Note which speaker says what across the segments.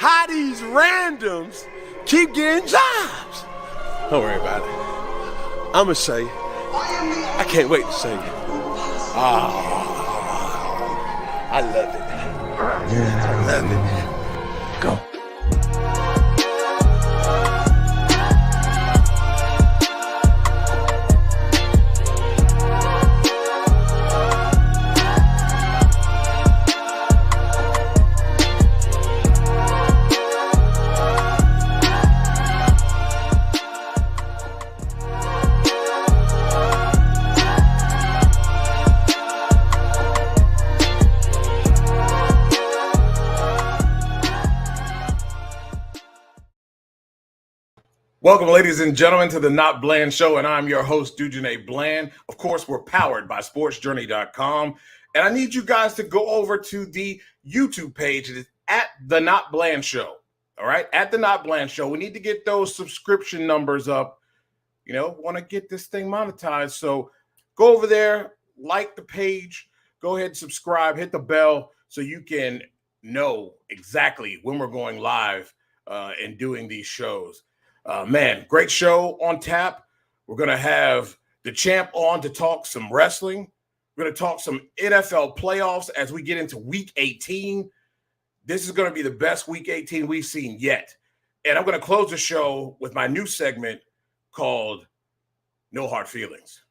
Speaker 1: how these randoms keep getting jobs. Don't worry about it. I'm going to say it. I can't wait to say it. I love it. I love it. Go.
Speaker 2: Welcome, ladies and gentlemen, to the NotBland Show, and I'm your host, Dujane Bland. Of course, we're powered by SportsJourney.com, and I need you guys to go over to the YouTube page. It is at the NotBland Show, all right? At the NotBland Show. We need to get those subscription numbers up. You know, want to get this thing monetized, so go over there, like the page, go ahead and subscribe, hit the bell so you can know exactly when we're going live and doing these shows. Man, great show on tap. We're going to have the champ on to talk some wrestling. We're going to talk some NFL playoffs as we get into Week 18. This is going to be the best Week 18 we've seen yet. And I'm going to close the show with my new segment called No Hard Feelings.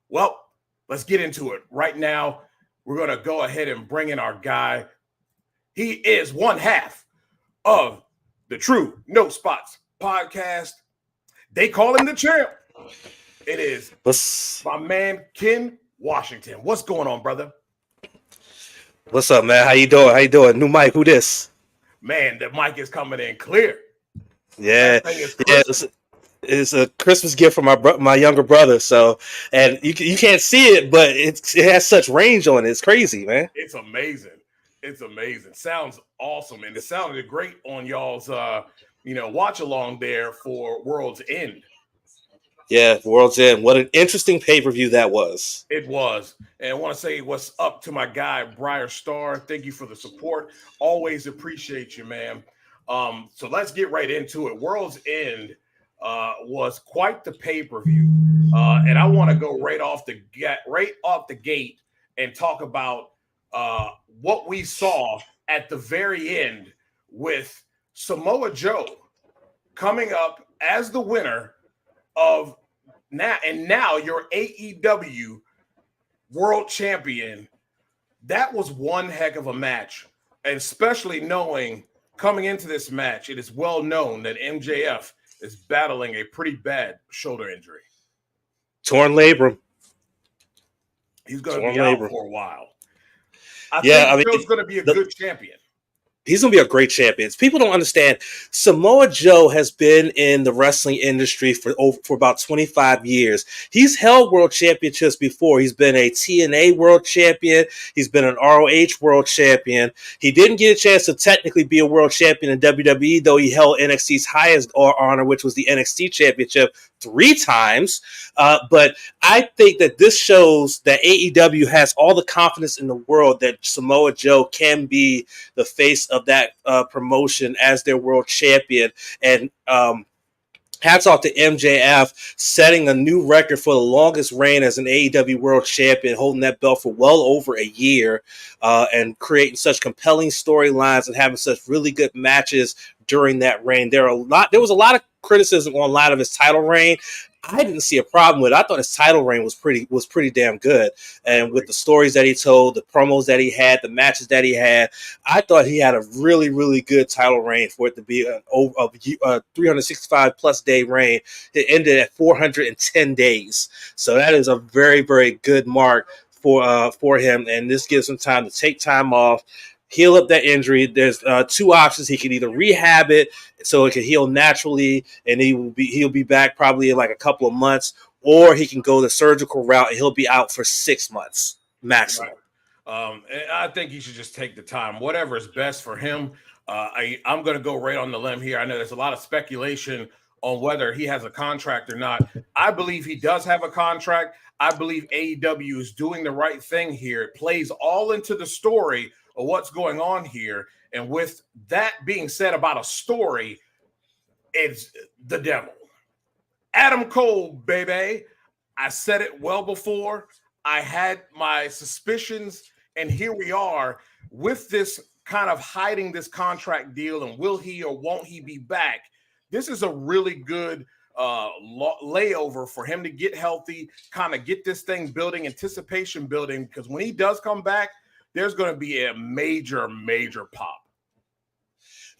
Speaker 2: Well, let's get into it. Right now, we're going to go ahead and bring in our guy. He is one half of the True No Spots podcast. They call him the champ. It is my man Ken Washington. What's going on, brother?
Speaker 3: What's up, man? How you doing? New mic. Who this?
Speaker 2: Man, the mic is coming in clear.
Speaker 3: Yeah. It's a Christmas gift from my younger brother. So, and you can't see it, but it has such range on it. It's crazy, man.
Speaker 2: It's amazing. It's amazing. Sounds awesome, and it sounded great on y'all's watch along there for World's End.
Speaker 3: Yeah, World's End. What an interesting pay-per-view that was.
Speaker 2: It was. And I want to say what's up to my guy, Briar Starr. Thank you for the support. Always appreciate you, man. So let's get right into it. World's End was quite the pay-per-view. And I want to go right off the gate and talk about what we saw at the very end with Samoa Joe coming up as the winner of now your AEW World Champion. That was one heck of a match, and especially knowing coming into this match, it is well known that MJF is battling a pretty bad shoulder injury.
Speaker 3: Torn labrum.
Speaker 2: He's going to be out for a while. I think Joe's going to be a good champion.
Speaker 3: He's going to be a great champion. People don't understand. Samoa Joe has been in the wrestling industry for about 25 years. He's held world championships before. He's been a TNA world champion. He's been an ROH world champion. He didn't get a chance to technically be a world champion in WWE, though he held NXT's highest honor, which was the NXT championship 3 times. But I think that this shows that AEW has all the confidence in the world that Samoa Joe can be the face of that promotion as their world champion. And hats off to MJF setting a new record for the longest reign as an AEW world champion, holding that belt for well over a year, and creating such compelling storylines and having such really good matches during that reign. There was a lot of criticism on a lot of his title reign. I didn't see a problem with it. I thought his title reign was pretty damn good. And with the stories that he told, the promos that he had, the matches that he had, I thought he had a really, really good title reign for it to be a 365 plus day reign. It ended at 410 days. So that is a very, very good mark for him. And this gives him time to take time off, heal up that injury. There's 2 options. He can either rehab it so it can heal naturally, and he'll be back probably in like a couple of months, or he can go the surgical route and he'll be out for 6 months maximum.
Speaker 2: Right. And I think he should just take the time, whatever is best for him. I'm going to go right on the limb here. I know there's a lot of speculation on whether he has a contract or not. I believe he does have a contract. I believe AEW is doing the right thing here. It plays all into the story of what's going on here. And with that being said about a story, it's the devil. Adam Cole, baby. I said it well before. I had my suspicions, and here we are with this kind of hiding this contract deal, and will he or won't he be back? This is a really good layover for him to get healthy, kind of get this thing building, anticipation building, because when he does come back, there's going to be a major, major pop.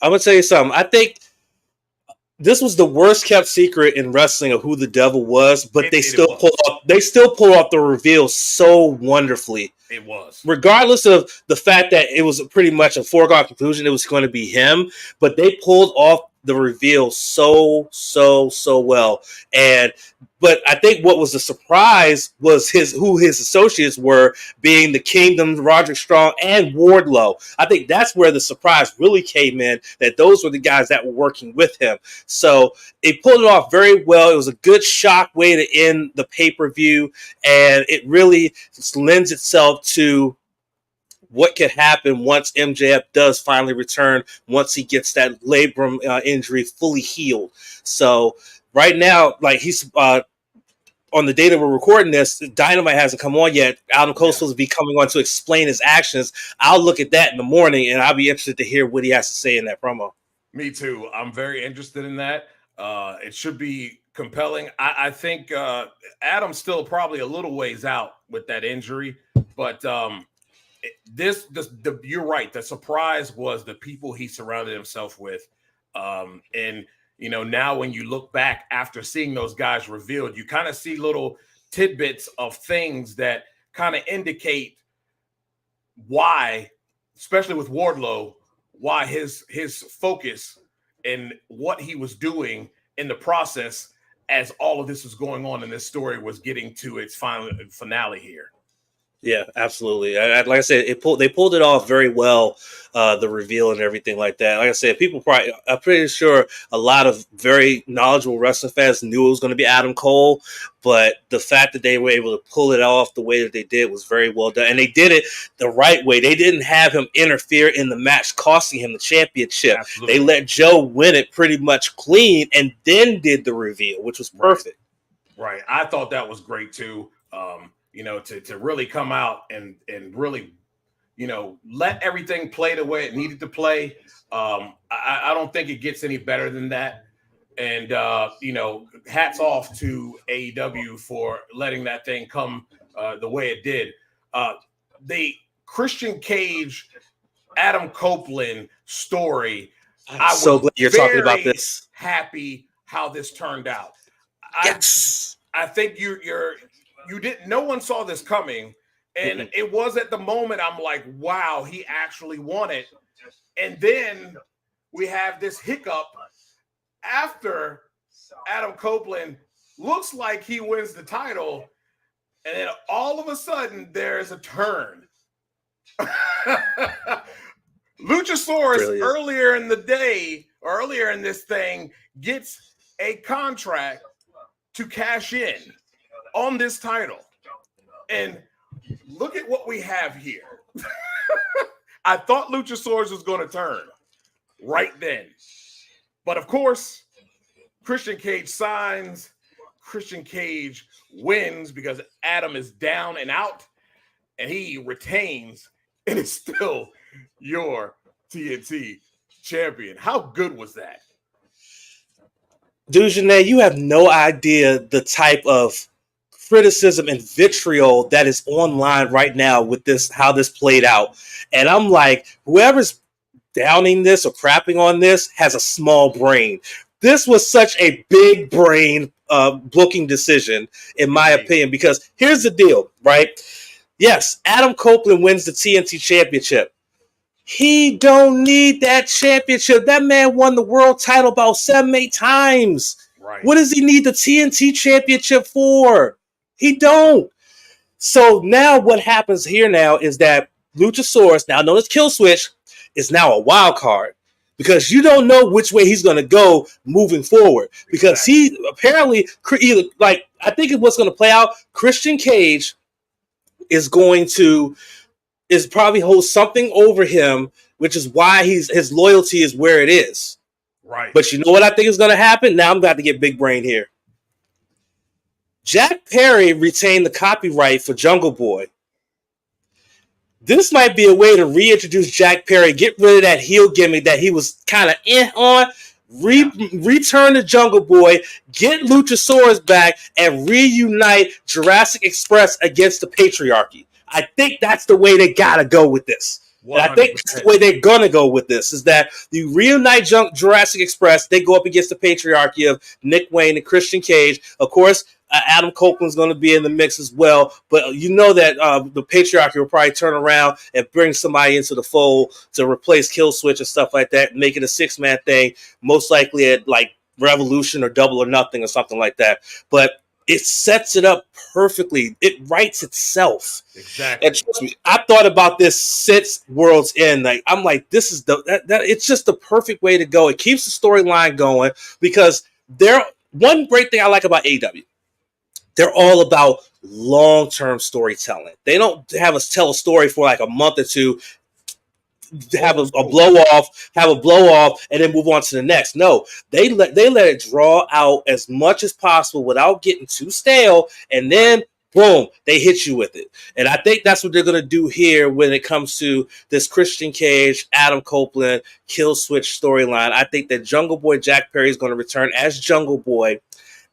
Speaker 3: I'm going to tell you something. I think this was the worst kept secret in wrestling of who the devil was, but they still pull off the reveal so wonderfully.
Speaker 2: It was.
Speaker 3: Regardless of the fact that it was pretty much a foregone conclusion it was going to be him, but they pulled off the reveal so well. But I think what was the surprise was who his associates were, being the Kingdom, Roderick Strong, and Wardlow. I think that's where the surprise really came in, that those were the guys that were working with him. So they pulled it off very well. It was a good shock way to end the pay-per-view, and it really lends itself to what could happen once MJF does finally return, once he gets that labrum injury fully healed. So right now, like he's on the day that we're recording this, Dynamite hasn't come on yet. Adam Cole's supposed to be coming on to explain his actions. I'll look at that in the morning, and I'll be interested to hear what he has to say in that promo.
Speaker 2: Me too. I'm very interested in that. It should be compelling. I think Adam's still probably a little ways out with that injury, but you're right. The surprise was the people he surrounded himself with, and now when you look back after seeing those guys revealed, you kind of see little tidbits of things that kind of indicate why, especially with Wardlow, why his focus and what he was doing in the process as all of this was going on and this story was getting to its finale here.
Speaker 3: Yeah, absolutely. Like I said, they pulled it off very well, the reveal and everything like that. Like I said, I'm pretty sure a lot of very knowledgeable wrestling fans knew it was going to be Adam Cole, but the fact that they were able to pull it off the way that they did was very well done. And they did it the right way. They didn't have him interfere in the match, costing him the championship. Absolutely. They let Joe win it pretty much clean and then did the reveal, which was perfect.
Speaker 2: Right. I thought that was great too. To really come out and really, let everything play the way it needed to play. I don't think it gets any better than that. And, hats off to AEW for letting that thing come the way it did. The Christian Cage, Adam Copeland story.
Speaker 3: I'm so glad you're talking about this.
Speaker 2: Happy how this turned out.
Speaker 3: Yes.
Speaker 2: I think no one saw this coming, and it was at the moment I'm like, wow, he actually won it. And then we have this hiccup after Adam Copeland looks like he wins the title, and then all of a sudden there's a turn. Luchasaurus earlier in the day, or earlier in this thing, gets a contract to cash in on this title. And look at what we have here. I thought Luchasaurus was going to turn right then. But of course, Christian Cage signs. Christian Cage wins because Adam is down and out, and he retains and is still your TNT champion. How good was that?
Speaker 3: Dujane, you have no idea the type of criticism and vitriol that is online right now with this, how this played out. And I'm like, whoever's downing this or crapping on this has a small brain. This was such a big brain booking decision, in my opinion, because here's the deal, right? Yes, Adam Copeland wins the TNT championship. He don't need that championship. That man won the world title about 7-8 times. Right. What does he need the TNT championship for? He don't. So now what happens here now is that Luchasaurus, now known as Kill Switch, is now a wild card because you don't know which way he's going to go moving forward. Because he apparently, I think what's going to play out, Christian Cage is going to is probably holds something over him, which is why his loyalty is where it is.
Speaker 2: Right.
Speaker 3: But you know what I think is going to happen? Now I'm about to get big brain here. Jack Perry retained the copyright for Jungle Boy. This might be a way to reintroduce Jack Perry, get rid of that heel gimmick that he was kind of on, return to Jungle Boy, get Luchasaurus back, and reunite Jurassic Express against the patriarchy. I think that's the way they got to go with this. And I think that's the way they're going to go with this, is that you reunite Jurassic Express, they go up against the patriarchy of Nick Wayne and Christian Cage. Of course, Adam Copeland's going to be in the mix as well, but you know that the patriarchy will probably turn around and bring somebody into the fold to replace Killswitch and stuff like that, make it a 6-man thing, most likely at like Revolution or Double or Nothing or something like that. But it sets it up perfectly. It writes itself.
Speaker 2: Exactly.
Speaker 3: And trust me, I thought about this since World's End. Like, I'm like, this is it's just the perfect way to go. It keeps the storyline going because one great thing I like about AEW, they're all about long-term storytelling. They don't have us tell a story for like a month or two, have a blow off, and then move on to the next. No, they let it draw out as much as possible without getting too stale, and then boom, they hit you with it. And I think that's what they're going to do here when it comes to this Christian Cage, Adam Copeland, Killswitch storyline. I think that Jungle Boy Jack Perry is going to return as Jungle Boy,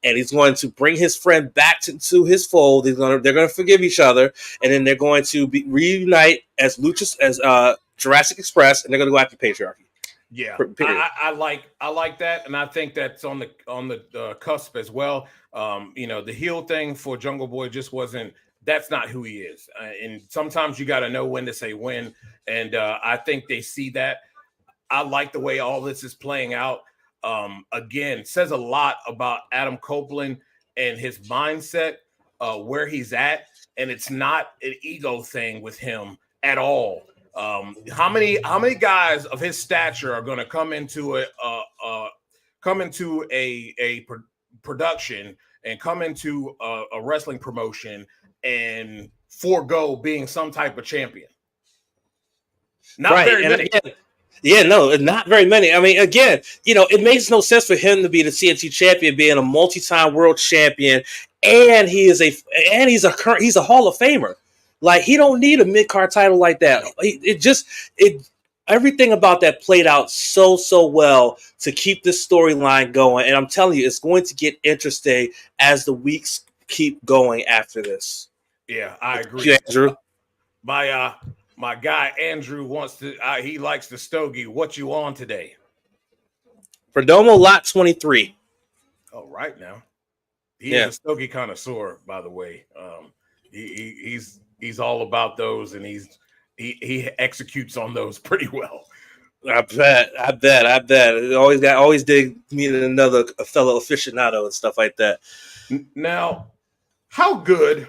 Speaker 3: and he's going to bring his friend back to his fold. They're going to forgive each other, and then they're going to reunite as Jurassic Express, and they're going to go after patriarchy.
Speaker 2: Yeah, I like that, and I think that's on the cusp as well. The heel thing for Jungle Boy just wasn't. That's not who he is, and sometimes you got to know when to say when. And I think they see that. I like the way all this is playing out. Again, says a lot about Adam Copeland and his mindset, where he's at, and it's not an ego thing with him at all. How many guys of his stature are going to come into a production and come into a wrestling promotion and forego being some type of champion? Not very many.
Speaker 3: Not very many. I mean, again, it makes no sense for him to be the TNT champion, being a multi-time world champion, and he's a Hall of Famer. Like, he don't need a mid-card title like that. Everything about that played out so well to keep this storyline going. And I'm telling you, it's going to get interesting as the weeks keep going after this.
Speaker 2: Yeah, I agree.
Speaker 3: You, Andrew?
Speaker 2: My guy Andrew he likes the stogie. What you on today?
Speaker 3: Perdomo Lot 23.
Speaker 2: Oh, right now. He is a stogie connoisseur, by the way. He's all about those, and he executes on those pretty well.
Speaker 3: I bet. Always did meet a fellow aficionado and stuff like that.
Speaker 2: Now, how good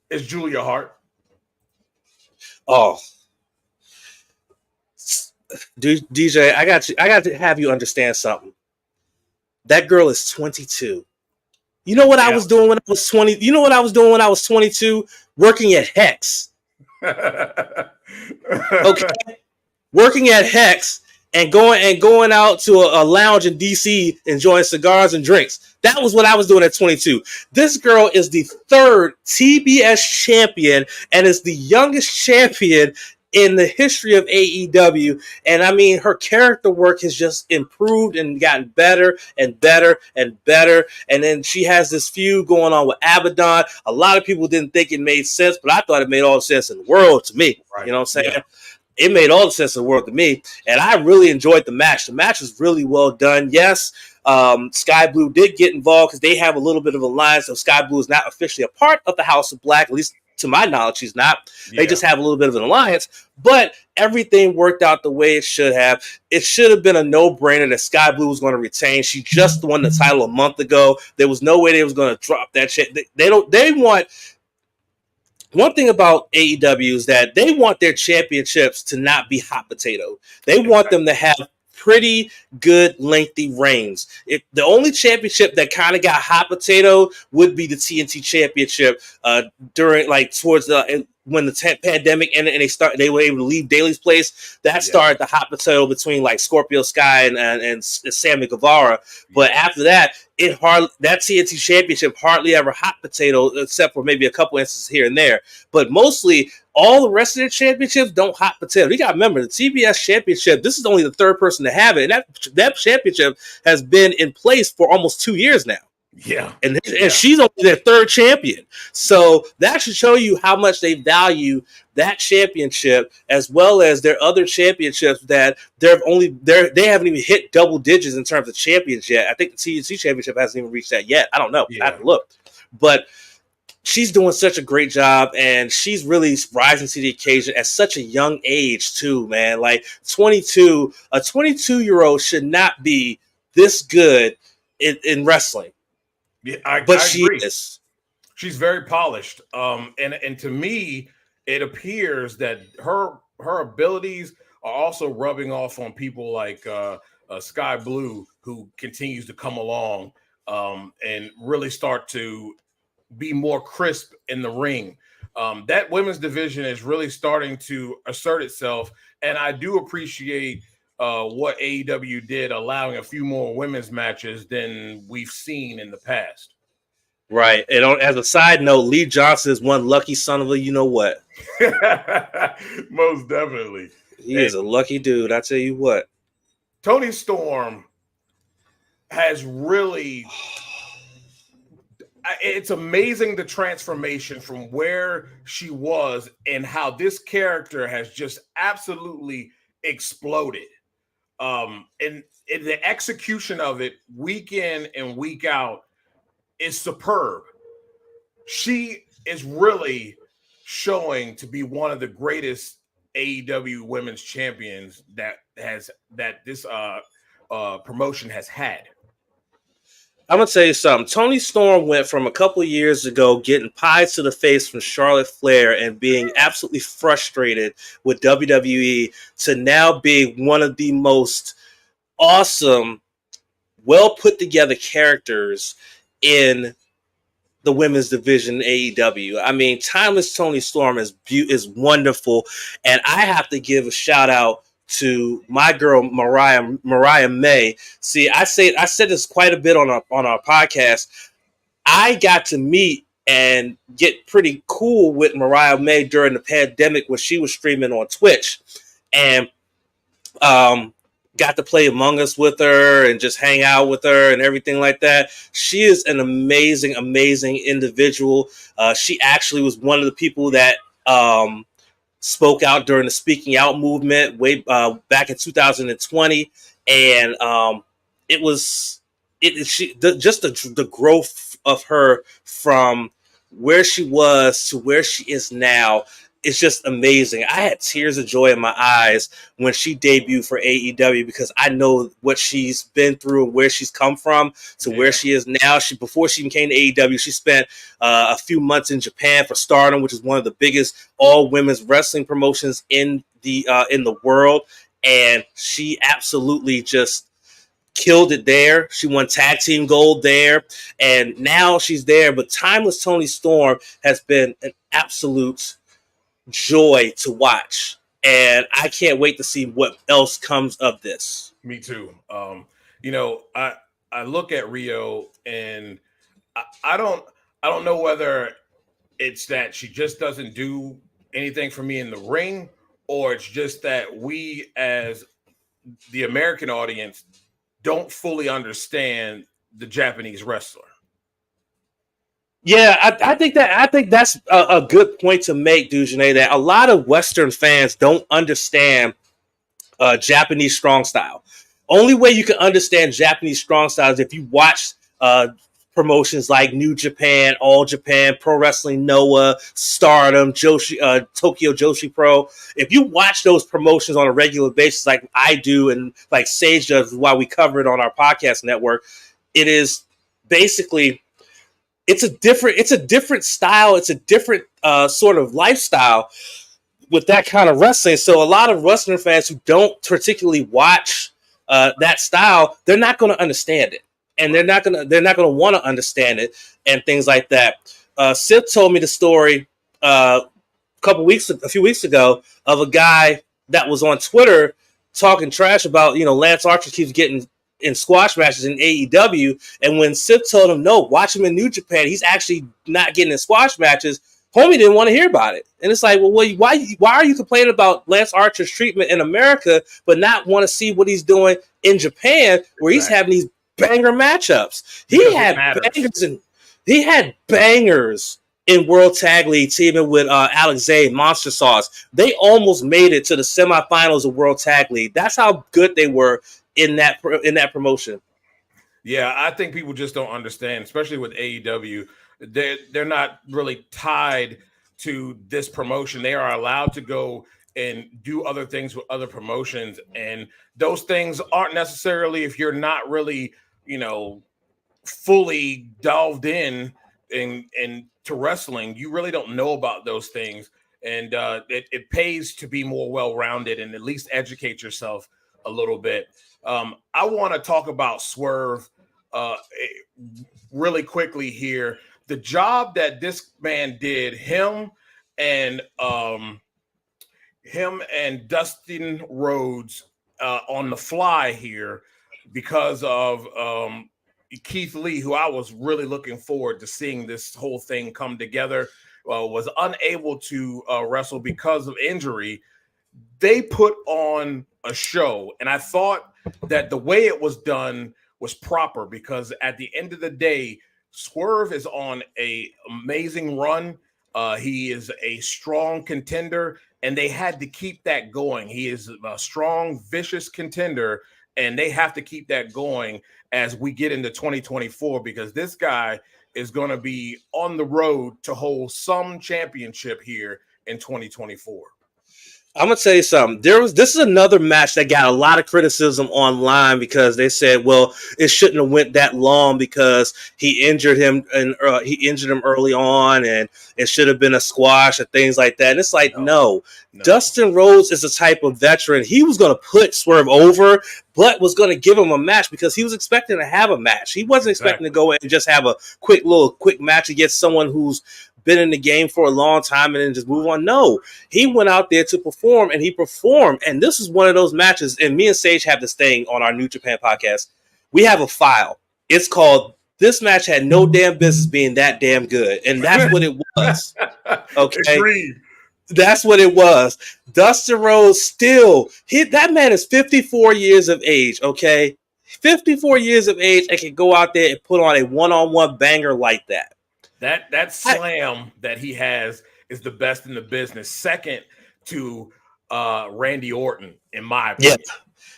Speaker 2: is Julia Hart?
Speaker 3: Oh, DJ, I got to have you understand something. That girl is 22. You know what I was doing when I was 20? You know what I was doing when I was 22? Working at Hex. Okay. Working at Hex and going out to a lounge in DC enjoying cigars and drinks. That was what I was doing at 22. This girl is the 3rd TBS champion and is the youngest champion in the history of AEW. And I mean, her character work has just improved and gotten better and better and better. And then she has this feud going on with Abaddon. A lot of people didn't think it made sense, but I thought it made all the sense in the world to me. Right. You know what I'm saying? Yeah. It made all the sense in the world to me. And I really enjoyed the match. The match was really well done. Yes, Sky Blue did get involved because they have a little bit of alliance. So Sky Blue is not officially a part of the House of Black, at least to my knowledge, she's not. Yeah. They just have a little bit of an alliance, but everything worked out the way it should have. It should have been a no-brainer that Sky Blue was going to retain. She just won the title a month ago. There was no way they was going to drop that shit. They want. One thing about AEW is that they want their championships to not be hot potato. They want them to have pretty good lengthy reigns. The only championship that kind of got hot potato would be the TNT championship during towards the when the pandemic ended and they were able to leave Daly's place, that started the hot potato between like Scorpio Sky and Sammy Guevara. But after that, that TNT Championship hardly ever hot potato, except for maybe a couple instances here and there. But mostly, all the rest of their championships don't hot potato. You got to remember, the TBS Championship, this is only the third person to have it. And that championship has been in place for almost 2 years now.
Speaker 2: Yeah.
Speaker 3: And she's only their third champion. So that should show you how much they value that championship, as well as their other championships that they haven't even hit double digits in terms of champions yet. I think the TNT Championship hasn't even reached that yet. I don't know. I haven't looked. But she's doing such a great job, and she's really rising to the occasion at such a young age too, man. Like 22, a 22-year-old should not be this good in wrestling.
Speaker 2: Yeah, I
Speaker 3: she
Speaker 2: agree.
Speaker 3: is.
Speaker 2: She's very polished. And to me, it appears that her abilities are also rubbing off on people like Sky Blue, who continues to come along and really start to be more crisp in the ring. That women's division is really starting to assert itself, and I do appreciate what AEW did, allowing a few more women's matches than we've seen in the past.
Speaker 3: Right. And as a side note, Lee Johnson is one lucky son of a you-know-what.
Speaker 2: Most definitely.
Speaker 3: He is a lucky dude, I tell you what.
Speaker 2: Toni Storm has really... It's amazing the transformation from where she was and how this character has just absolutely exploded. And the execution of it week in and week out is superb. She is really showing to be one of the greatest AEW women's champions that this promotion has had.
Speaker 3: I'm going to tell you something. Toni Storm went from a couple of years ago getting pies to the face from Charlotte Flair and being absolutely frustrated with WWE to now being one of the most awesome, well put together characters in the women's division AEW. I mean, Timeless Toni Storm is wonderful, and I have to give a shout out to my girl Mariah May. See, I said this quite a bit on our podcast. I got to meet and get pretty cool with Mariah May during the pandemic when she was streaming on Twitch, and got to play Among Us with her and just hang out with her and everything like that. She is an amazing, amazing individual. She actually was one of the people that spoke out during the Speaking Out movement way back in 2020, and the growth of her from where she was to where she is now. It's just amazing. I had tears of joy in my eyes when she debuted for AEW because I know what she's been through and where she's come from to where she is now. Before she even came to AEW, she spent a few months in Japan for Stardom, which is one of the biggest all women's wrestling promotions in the world, and she absolutely just killed it there. She won tag team gold there, and now she's there. But Timeless Toni Storm has been an absolute joy to watch, and I can't wait to see what else comes of this.
Speaker 2: Me too. I look at Rio, and I don't know whether it's that she just doesn't do anything for me in the ring, or it's just that we as the American audience don't fully understand the Japanese wrestler.
Speaker 3: Yeah, I think that's a good point to make, Dujane, that a lot of Western fans don't understand Japanese strong style. Only way you can understand Japanese strong style is if you watch promotions like New Japan, All Japan, Pro Wrestling Noah, Stardom, Tokyo Joshi Pro. If you watch those promotions on a regular basis like I do and like Sage does while we cover it on our podcast network, it is basically... It's a different style. It's a different sort of lifestyle with that kind of wrestling. So a lot of Western fans who don't particularly watch that style, they're not going to understand it, and they're not going to want to understand it and things like that. Sid told me the story a a few weeks ago of a guy that was on Twitter talking trash about, Lance Archer keeps getting in squash matches in AEW, and when Sif told him no, watch him in New Japan, he's actually not getting in squash matches. Homie didn't want to hear about it, and it's like, well, why are you complaining about Lance Archer's treatment in America, but not want to see what he's doing in Japan, where he's having these banger matchups? He had bangers in World Tag League, teaming with Alex Zayne, Monster Sauce. They almost made it to the semifinals of World Tag League. That's how good they were in that promotion.
Speaker 2: Yeah, I think people just don't understand, especially with AEW. They're not really tied to this promotion. They are allowed to go and do other things with other promotions, and those things aren't necessarily, if you're not really, fully delved in to wrestling, you really don't know about those things. And it pays to be more well-rounded and at least educate yourself a little bit. I want to talk about Swerve really quickly here. The job that this man did, him and Dustin Rhodes on the fly here, because of Keith Lee, who I was really looking forward to seeing this whole thing come together, was unable to wrestle because of injury. They put on a show, and I thought that the way it was done was proper, because at the end of the day, Swerve is on an amazing run. He is a strong contender, and they had to keep that going. He is a strong, vicious contender, and they have to keep that going as we get into 2024, because this guy is going to be on the road to hold some championship here in 2024.
Speaker 3: I'm gonna tell you something. This is another match that got a lot of criticism online, because they said, well, it shouldn't have went that long because he injured him early on, and it should have been a squash and things like that. And it's like, no. Dustin Rhodes is the type of veteran. He was gonna put Swerve over, but was gonna give him a match because he was expecting to have a match. He wasn't expecting to go in and just have a quick match against someone who's been in the game for a long time and then just move on. No, he went out there to perform, and he performed. And this is one of those matches. And me and Sage have this thing on our New Japan podcast. We have a file. It's called "This Match Had No Damn Business Being That Damn Good," and that's what it was. Okay,
Speaker 2: Agreed.
Speaker 3: That's what it was. Dustin Rhodes that man is 54 years of age. Okay, 54 years of age, and can go out there and put on a one-on-one banger like that.
Speaker 2: That slam that he has is the best in the business, second to Randy Orton, in my opinion.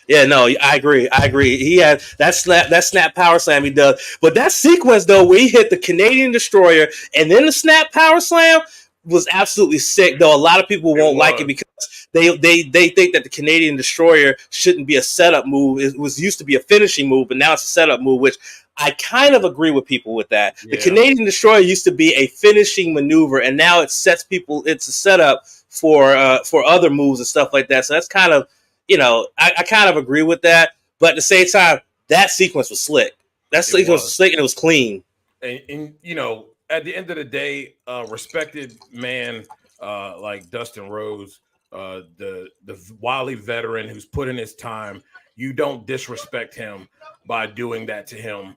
Speaker 3: Yeah, no, I agree. He had that snap power slam he does. But that sequence, though, where he hit the Canadian Destroyer and then the snap power slam was absolutely sick, though a lot of people won't like it because they think that the Canadian Destroyer shouldn't be a setup move. It was used to be a finishing move, but now it's a setup move, which I kind of agree with people with that. Yeah. The Canadian Destroyer used to be a finishing maneuver, and now it sets people. It's a setup for other moves and stuff like that. So that's kind of, I kind of agree with that. But at the same time, that sequence was slick. That sequence was slick, and it was clean.
Speaker 2: And at the end of the day, respected man like Dustin Rhodes, the wily veteran who's put in his time, you don't disrespect him by doing that to him,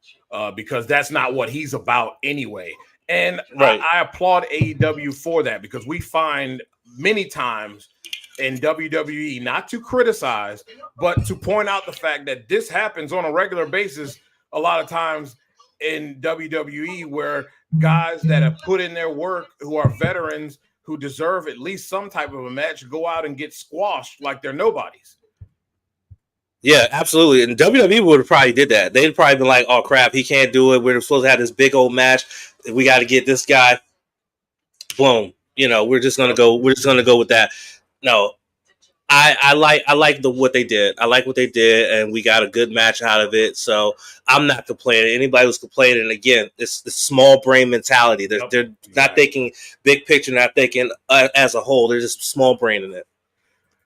Speaker 2: because that's not what he's about anyway. And right. I applaud AEW for that, because we find many times in WWE, not to criticize, but to point out the fact that this happens on a regular basis a lot of times in WWE, where guys that have put in their work, who are veterans, who deserve at least some type of a match, go out and get squashed like they're nobodies.
Speaker 3: Yeah, absolutely. And WWE would have probably did that. They'd probably been like, oh crap, he can't do it. We're supposed to have this big old match. We got to get this guy. Boom. We're just gonna go with that. No. I like what they did. I like what they did, and we got a good match out of it. So I'm not complaining. Anybody who's complaining, again, it's the small brain mentality. They're not thinking big picture, not thinking as a whole. They're just small brain in it.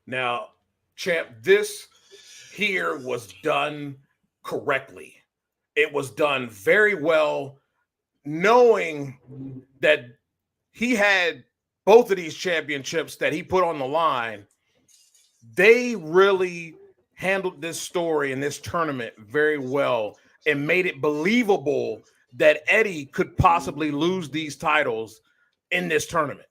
Speaker 2: Now, champ, this here was done correctly. It was done very well, knowing that he had both of these championships that he put on the line, they really handled this story and this tournament very well and made it believable that Eddie could possibly lose these titles in this tournament.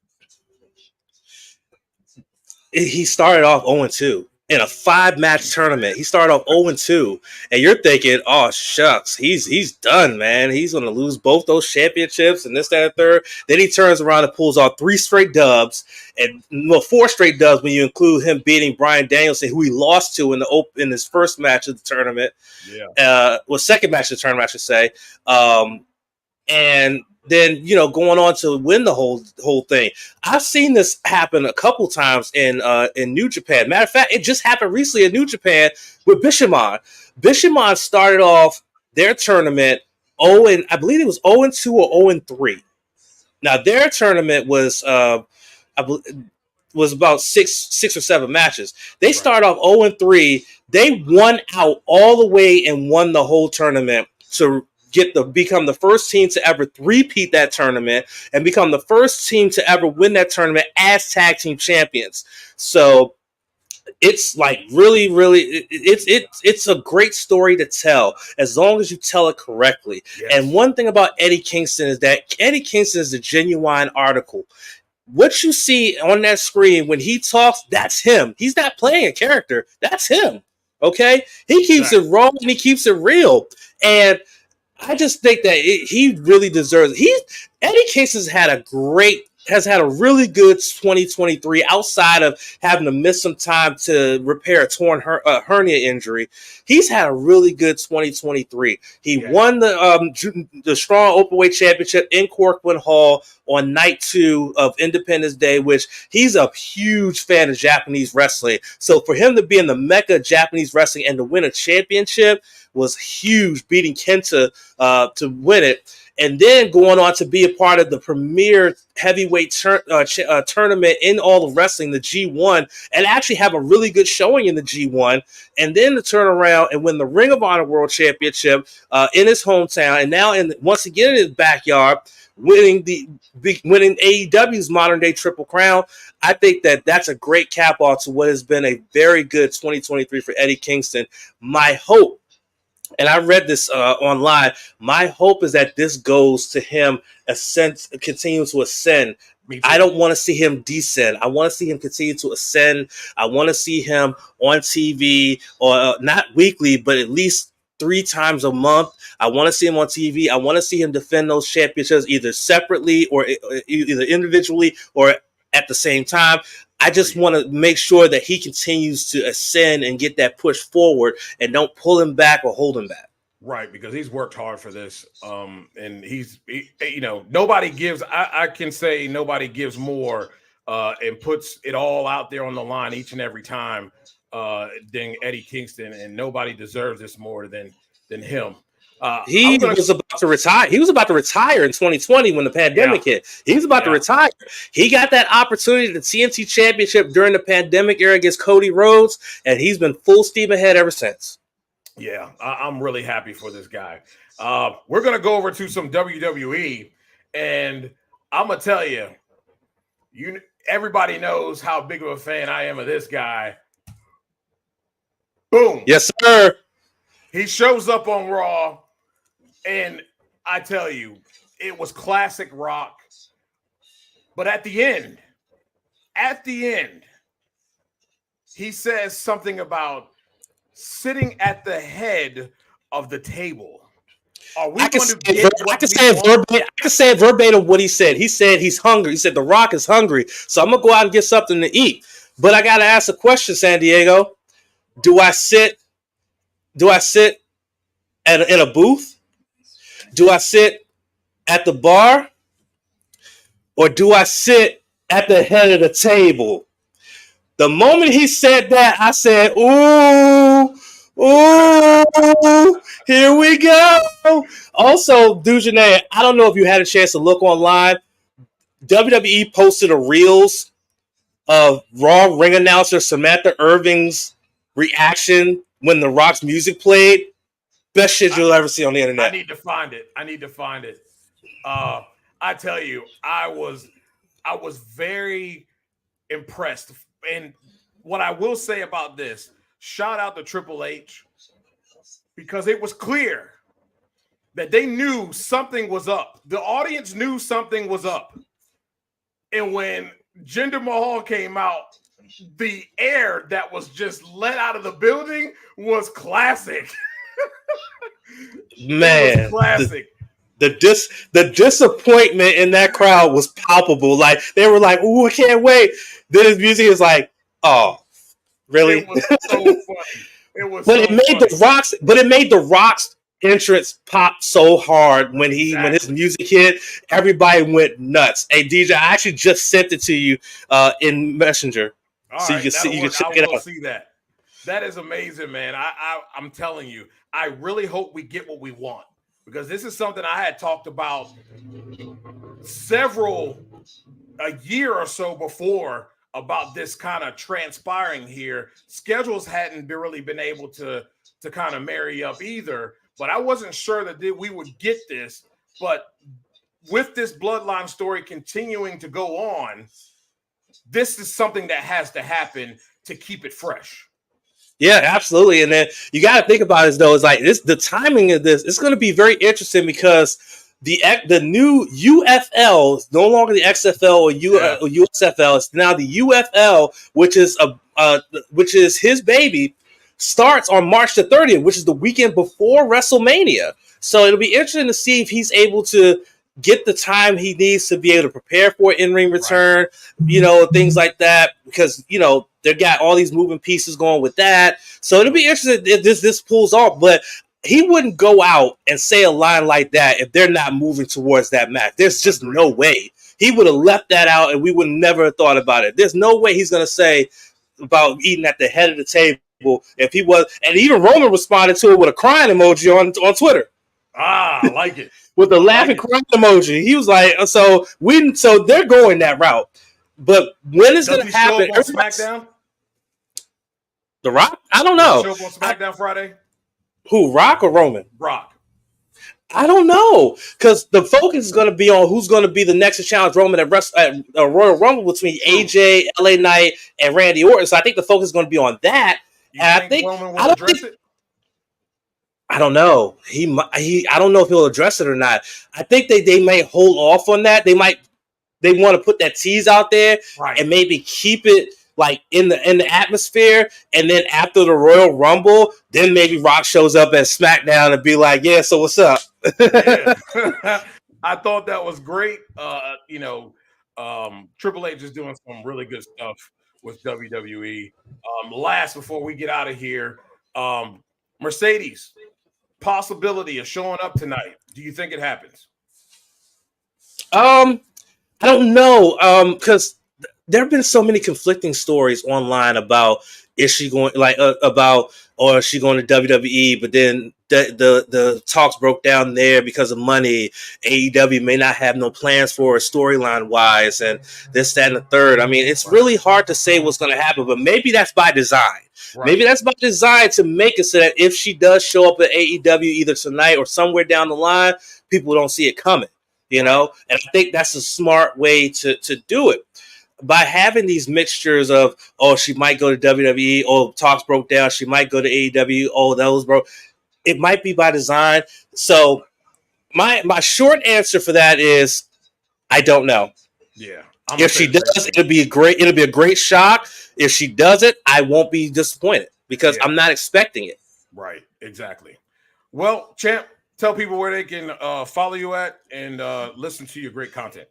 Speaker 3: He started off 0-2 in a 5-match tournament. He started off 0-2, and you're thinking, "Oh shucks, he's done, man. He's going to lose both those championships and this, that, and third." Then he turns around and pulls off 3 straight dubs, and 4 straight dubs when you include him beating Bryan Danielson, who he lost to in his first match of the tournament.
Speaker 2: Yeah,
Speaker 3: Second match of the tournament, I should say, and then going on to win the whole thing. I've seen this happen a couple times in New Japan. Matter of fact, it just happened recently in New Japan with Bishamon. Bishamon started off their tournament I believe it was 0-2 or 0-3. Now their tournament was was about six or 7 matches. They started off 0-3. They won out all the way and won the whole tournament to become the first team to ever three-peat that tournament and become the first team to ever win that tournament as tag team champions. So it's like really, really, it's a great story to tell as long as you tell it correctly. Yes. And one thing about Eddie Kingston is that Eddie Kingston is a genuine article. What you see on that screen when he talks, that's him. He's not playing a character. That's him. Okay? He keeps it raw and he keeps it real. And I just think that he really deserves it. Eddie Kingston has had a really good 2023 outside of having to miss some time to repair a torn hernia injury. He's had a really good 2023. He won the Strong Openweight Championship in Corcoran Hall on night 2 of Independence Day, which he's a huge fan of Japanese wrestling. So for him to be in the mecca of Japanese wrestling and to win a championship was huge, beating Kenta to win it. And then going on to be a part of the premier heavyweight tournament in all of wrestling, the G1, and actually have a really good showing in the G1. And then to turn around and win the Ring of Honor World Championship in his hometown. And now, once again in his backyard, winning AEW's modern day Triple Crown. I think that that's a great cap off to what has been a very good 2023 for Eddie Kingston. My hope, and I read this online, my hope is that this goes to him continue to ascend. I don't want to see him descend. I want to see him continue to ascend. I want to see him on TV, or not weekly, but at least 3 times a month. I want to see him on TV. I want to see him defend those championships either separately or either individually or at the same time. I just want to make sure that he continues to ascend and get that push forward and don't pull him back or hold him back.
Speaker 2: Right, because he's worked hard for this. And nobody gives, I can say nobody gives more and puts it all out there on the line each and every time than Eddie Kingston, and nobody deserves this more than him.
Speaker 3: He was about to retire. He was about to retire in 2020 when the pandemic hit. He was about to retire. He got that opportunity at the TNT Championship during the pandemic era against Cody Rhodes, and he's been full steam ahead ever since.
Speaker 2: Yeah, I'm really happy for this guy. We're going to go over to some WWE, and I'm going to tell you, everybody knows how big of a fan I am of this guy. Boom.
Speaker 3: Yes, sir.
Speaker 2: He shows up on Raw, and I tell you, it was classic Rock. But at the end, he says something about sitting at the head of the table. Are we going to get
Speaker 3: I can say it verbatim what he said. He said he's hungry. He said The Rock is hungry. So I'm going to go out and get something to eat. But I got to ask a question, San Diego. Do I sit in a booth? Do I sit at the bar? Or do I sit at the head of the table? The moment he said that, I said, ooh, here we go. Also, Dujane, I don't know if you had a chance to look online. WWE posted a reels of Raw ring announcer Samantha Irving's reaction when The Rock's music played. Best shit you'll ever see on the internet.
Speaker 2: I need to find it. I tell you, I was I was very impressed. And what I will say about this, shout out to Triple H, because it was clear that they knew something was up. The audience knew something was up. And when Jinder Mahal came out, the air that was just let out of the building was classic.
Speaker 3: Man,
Speaker 2: it was classic.
Speaker 3: The disappointment in that crowd was palpable. Like they were like, "Ooh, I can't wait." Then his music is like, "Oh, really?"
Speaker 2: It was so funny.
Speaker 3: It made the Rock's entrance pop so hard when his music hit. Everybody went nuts. Hey DJ, I actually just sent it to you in Messenger,
Speaker 2: so you can check it out. See that. That is amazing, man. I'm telling you, I really hope we get what we want, because this is something I had talked about a year or so before, about this kind of transpiring here. Schedules hadn't really been able to kind of marry up either, but I wasn't sure that we would get this. But with this bloodline story continuing to go on, this is something that has to happen to keep it fresh.
Speaker 3: Yeah, absolutely. And then you got to think about it, though, is like the timing of this is going to be very interesting, because the new UFL is no longer the XFL or USFL. It's now the UFL, which is his baby, starts on March the 30th, which is the weekend before WrestleMania. So it'll be interesting to see if he's able to get the time he needs to be able to prepare for an in-ring return, things like that, because, they got all these moving pieces going with that. So it'll be interesting if this pulls off, but he wouldn't go out and say a line like that if they're not moving towards that match. There's just no way. He would have left that out and we would never have thought about it. There's no way he's going to say about eating at the head of the table if he was. And even Roman responded to it with a crying emoji on Twitter.
Speaker 2: I like it.
Speaker 3: With the laughing crying emoji. He was like, so they're going that route. But when is going to happen?
Speaker 2: Show up on SmackDown?
Speaker 3: The Rock? I don't know.
Speaker 2: Show up on SmackDown Friday?
Speaker 3: Who, Rock or Roman?
Speaker 2: Rock.
Speaker 3: I don't know, because the focus is going to be on who's going to be the next to challenge Roman at Royal Rumble between AJ, LA Knight, and Randy Orton. So I think the focus is going to be on that.
Speaker 2: I think Roman will address it?
Speaker 3: I don't know. I don't know if he'll address it or not. I think they may hold off on that. They want to put that tease out there, right, and maybe keep it like in the atmosphere, and then after the Royal Rumble, then maybe Rock shows up at SmackDown and be like, "Yeah, so what's up?"
Speaker 2: Yeah. I thought that was great. Triple H is doing some really good stuff with WWE. Last, before we get out of here, Mercedes, possibility of showing up tonight. Do you think it happens?
Speaker 3: I don't know, because there have been so many conflicting stories online about is she going or is she going to WWE, but then the talks broke down there because of money. AEW may not have no plans for her storyline wise, and this, that, and the third. I mean, it's really hard to say what's going to happen, but maybe that's by design. Right. Maybe that's by design to make it so that if she does show up at AEW either tonight or somewhere down the line, people don't see it coming, And I think that's a smart way to do it. By having these mixtures of, she might go to WWE, talks broke down, she might go to AEW, those broke. It might be by design. So my short answer for that is I don't know.
Speaker 2: Yeah.
Speaker 3: If she does, it'll be a great shock. If she doesn't, I won't be disappointed because I'm not expecting it.
Speaker 2: Right, exactly. Well, Champ, tell people where they can follow you at and listen to your great content.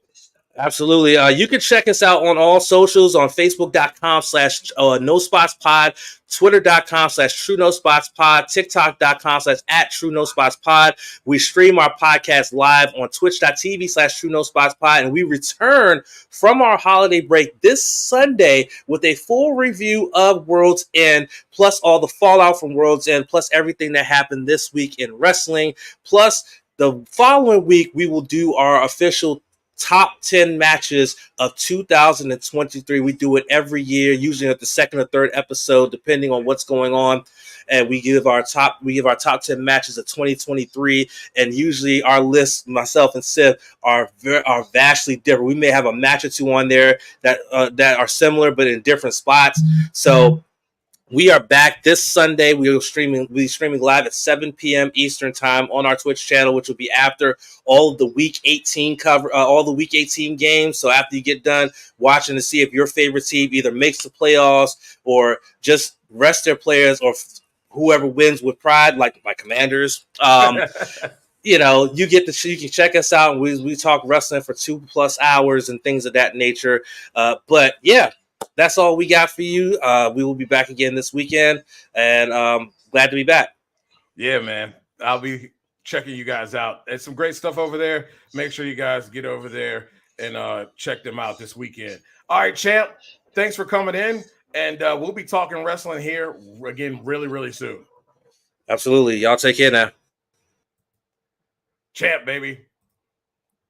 Speaker 3: Absolutely. You can check us out on all socials on Facebook.com/NoSpotsPod, Twitter.com/TrueNoSpotsPod, TikTok.com/@TrueNoSpotsPod. We stream our podcast live on Twitch.tv/TrueNoSpotsPod, and we return from our holiday break this Sunday with a full review of World's End, plus all the fallout from World's End, plus everything that happened this week in wrestling. Plus, the following week, we will do our official top 10 matches of 2023. We do it every year, usually at the second or third episode, depending on what's going on. And we give our top 10 matches of 2023. And usually our lists, myself and Sith, are vastly different. We may have a match or two on there that are similar, but in different spots. So we are back this Sunday. We'll be streaming live at 7 p.m. Eastern time on our Twitch channel, which will be after all of the Week 18 all the Week 18 games. So after you get done watching to see if your favorite team either makes the playoffs or just rest their players, or whoever wins with pride, like my Commanders. You can check us out, and we talk wrestling for 2+ hours and things of that nature. But yeah. That's all we got for you. We will be back again this weekend, and glad to be back.
Speaker 2: Yeah, man. I'll be checking you guys out. There's some great stuff over there. Make sure you guys get over there and check them out this weekend. All right, champ. Thanks for coming in, and we'll be talking wrestling here again really, really soon.
Speaker 3: Absolutely. Y'all take care now.
Speaker 2: Champ, baby.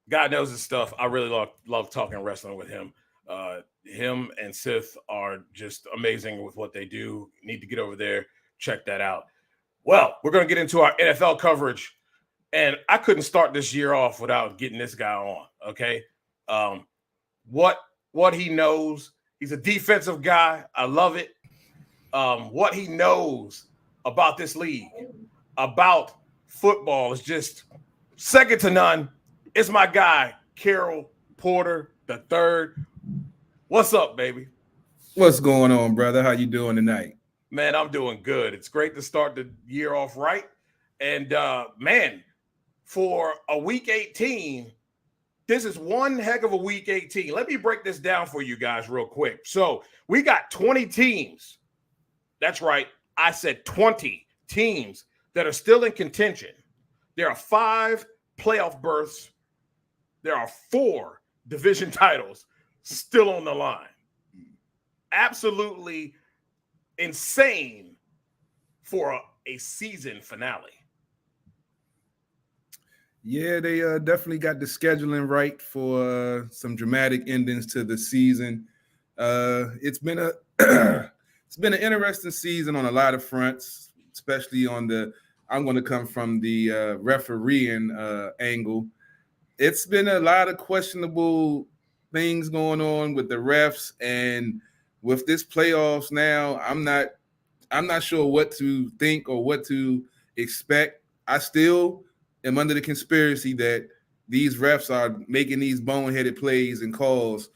Speaker 2: God knows his stuff. I really love talking wrestling with him. Him and Sith are just amazing with what they do. Need to get over there, check that out. Well, we're going to get into our NFL coverage, and I couldn't start this year off without getting this guy on, okay? What he knows, he's a defensive guy. I love it. What he knows about this league, about football, is just second to none. It's my guy, Carol Porter III. What's up, baby?
Speaker 4: What's going on, brother? How you doing tonight?
Speaker 2: Man, I'm doing good. It's great to start the year off right. And, man, for a Week 18, this is one heck of a Week 18. Let me break this down for you guys real quick. So we got 20 teams. That's right. I said 20 teams that are still in contention. There are 5 playoff berths. There are 4 division titles still on the line. Absolutely insane for a season finale.
Speaker 4: Yeah, they definitely got the scheduling right for some dramatic endings to the season. It's been an interesting season on a lot of fronts, especially on I'm going to come from the refereeing angle. It's been a lot of questionable things going on with the refs, and with this playoffs now, I'm not sure what to think or what to expect. I still am under the conspiracy that these refs are making these boneheaded plays and calls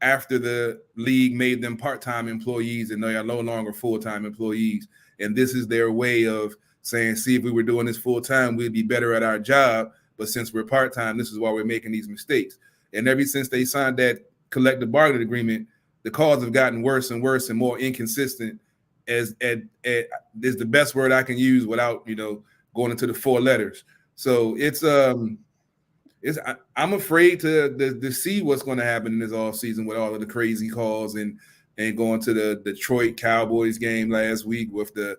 Speaker 4: after the league made them part-time employees and they are no longer full-time employees. And this is their way of saying, see, if we were doing this full-time, we'd be better at our job. But since we're part-time, this is why we're making these mistakes. And ever since they signed that collective bargaining agreement, the calls have gotten worse and worse and more inconsistent. Is the best word I can use without going into the 4 letters. So I'm afraid to see what's going to happen in this offseason with all of the crazy calls and going to the Detroit Cowboys game last week with the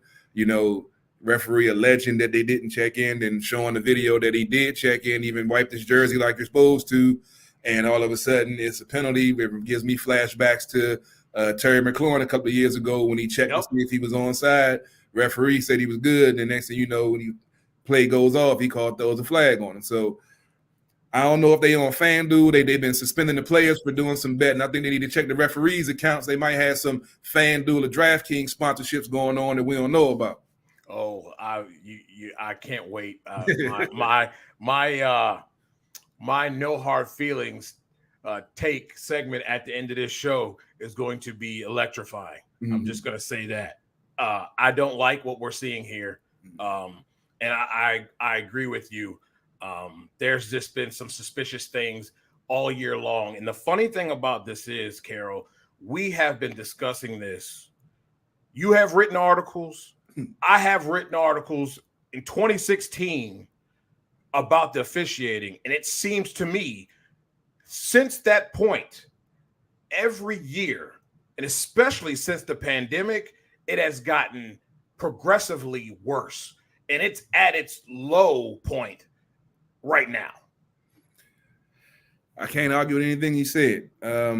Speaker 4: referee alleging that they didn't check in and showing the video that he did check in, even wiped his jersey like you're supposed to. And all of a sudden, it's a penalty. It gives me flashbacks to Terry McLaurin a couple of years ago when he checked to see if he was onside. Referee said he was good. And the next thing you know, when the play goes off, he throws a flag on him. So I don't know if they on FanDuel. They've been suspending the players for doing some betting. I think they need to check the referees' accounts. They might have some FanDuel or DraftKings sponsorships going on that we don't know about.
Speaker 2: Oh, I can't wait. My no hard feelings take segment at the end of this show is going to be electrifying. Mm-hmm. I'm just going to say that. I don't like what we're seeing here. And I agree with you. There's just been some suspicious things all year long. And the funny thing about this is, Carol, we have been discussing this. You have written articles. I have written articles in 2016 about the officiating. And it seems to me, since that point, every year, and especially since the pandemic, it has gotten progressively worse. And it's at its low point right now.
Speaker 4: I can't argue with anything he said. I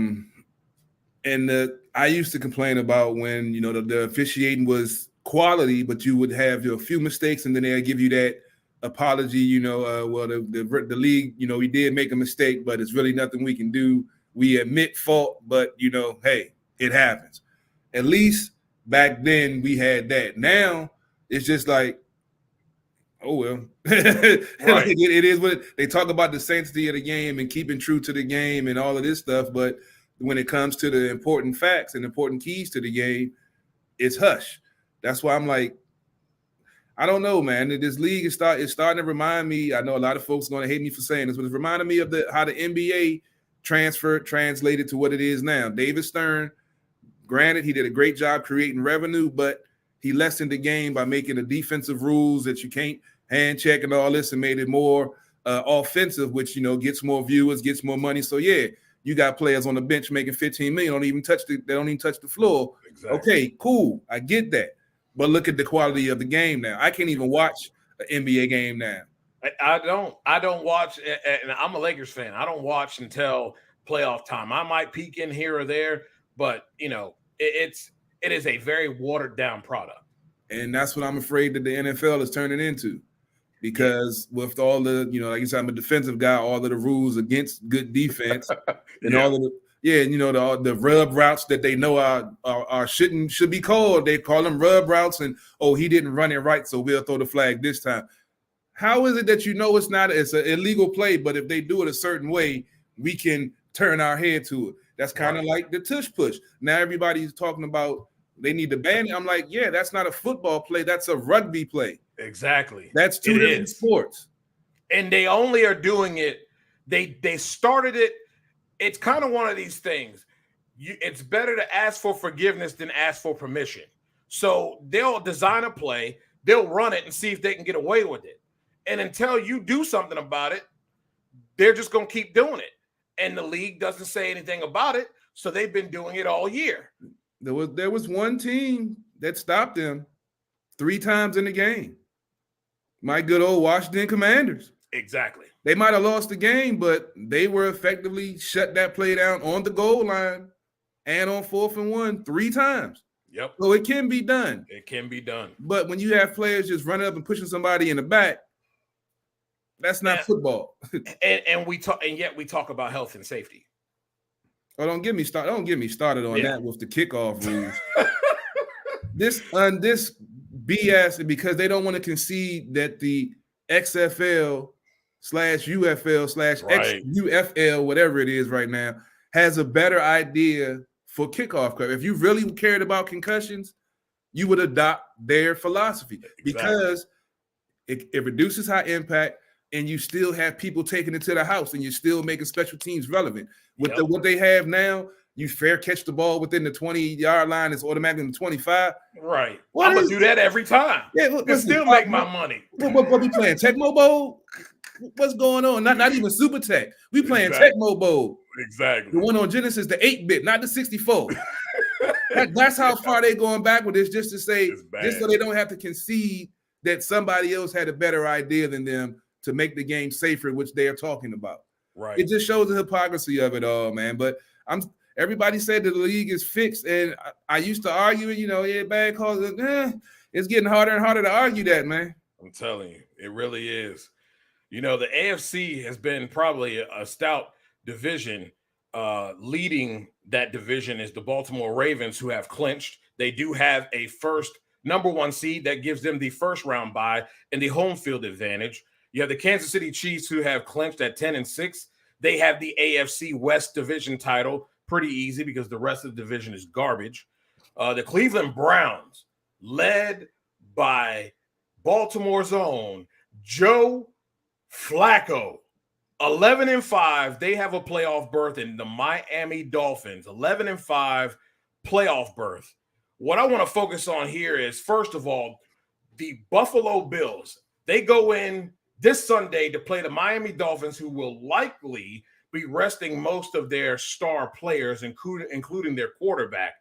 Speaker 4: used to complain about when the officiating was quality, but you would have a few mistakes, and then they'll give you that apology. The league, we did make a mistake, but it's really nothing we can do. We admit fault, but hey, it happens. At least back then we had that. Now it's just like, oh well,
Speaker 2: Right.
Speaker 4: it is what they talk about, the sanctity of the game and keeping true to the game and all of this stuff. But when it comes to the important facts and important keys to the game, it's hush. That's why I'm like, I don't know, man. This league is starting to remind me. I know a lot of folks are going to hate me for saying this, but it's reminding me of how the NBA translated to what it is now. David Stern, granted, he did a great job creating revenue, but he lessened the game by making the defensive rules that you can't hand check and all this, and made it more offensive, which gets more viewers, gets more money. So yeah, you got players on the bench making $15 million, they don't even touch the floor. Exactly. Okay, cool, I get that. But look at the quality of the game now. I can't even watch an NBA game now.
Speaker 2: I don't watch, and I'm a Lakers fan. I don't watch until playoff time. I might peek in here or there, but it is a very watered down product.
Speaker 4: And that's what I'm afraid that the NFL is turning into. Because with all the, like you said, I'm a defensive guy, all of the rules against good defense and all of the rub routes that they know should be called. They call them rub routes, and he didn't run it right, so we'll throw the flag this time. How is it that it's an illegal play, but if they do it a certain way, we can turn our head to it? That's kind of like the tush push. Now everybody's talking about they need to ban it. I'm like, yeah, that's not a football play. That's a rugby play.
Speaker 2: Exactly.
Speaker 4: That's two different sports.
Speaker 2: And they only are doing it. They started it. It's kind of one of these things. It's better to ask for forgiveness than ask for permission. So they'll design a play, they'll run it and see if they can get away with it. And until you do something about it, they're just going to keep doing it. And the league doesn't say anything about it. So they've been doing it all year.
Speaker 4: There was one team that stopped them 3 times in the game. My good old Washington Commanders.
Speaker 2: Exactly.
Speaker 4: They might have lost the game, but they were effectively shut that play down on the goal line and on 4th and 1 3 times.
Speaker 2: Yep.
Speaker 4: So it can be done.
Speaker 2: It can be done.
Speaker 4: But when you have players just running up and pushing somebody in the back, that's not football.
Speaker 2: and yet we talk about health and safety.
Speaker 4: Oh, don't get me started on that with the kickoff rules. This BS, because they don't want to concede that the XFL /UFL /XUFL, whatever it is right now, has a better idea for kickoff coverage. If you really cared about concussions, you would adopt their philosophy. Exactly. Because it reduces high impact, and you still have people taking it to the house, and you're still making special teams relevant. With what they have now, you fair catch the ball within the 20-yard line, it's automatically in the 25.
Speaker 2: Right. I'm going to do that every time.
Speaker 4: Yeah,
Speaker 2: and still make my money.
Speaker 4: What we playing? Tecmo Bowl? What's going on? Not even Super Tech. We playing Tecmo Bowl.
Speaker 2: Exactly.
Speaker 4: The one on Genesis, the 8-bit, not the 64. That's how far they going back with this, just to say, just so they don't have to concede that somebody else had a better idea than them to make the game safer, which they are talking about.
Speaker 2: Right.
Speaker 4: It just shows the hypocrisy of it all, man. But everybody said that the league is fixed, and I used to argue it, bad calls. It's getting harder and harder to argue that, man.
Speaker 2: I'm telling you, it really is. The AFC has been probably a stout division. Leading that division is the Baltimore Ravens, who have clinched. They do have a number 1 seed that gives them the first round bye and the home field advantage. You have the Kansas City Chiefs, who have clinched at 10-6. They have the AFC West division title. Pretty easy because the rest of the division is garbage. The Cleveland Browns, led by Baltimore's own Joe Flacco, 11-5. They have a playoff berth, in the Miami Dolphins, 11-5 playoff berth. What I want to focus on here is, first of all, the Buffalo Bills. They go in this Sunday to play the Miami Dolphins, who will likely be resting most of their star players, including their quarterback.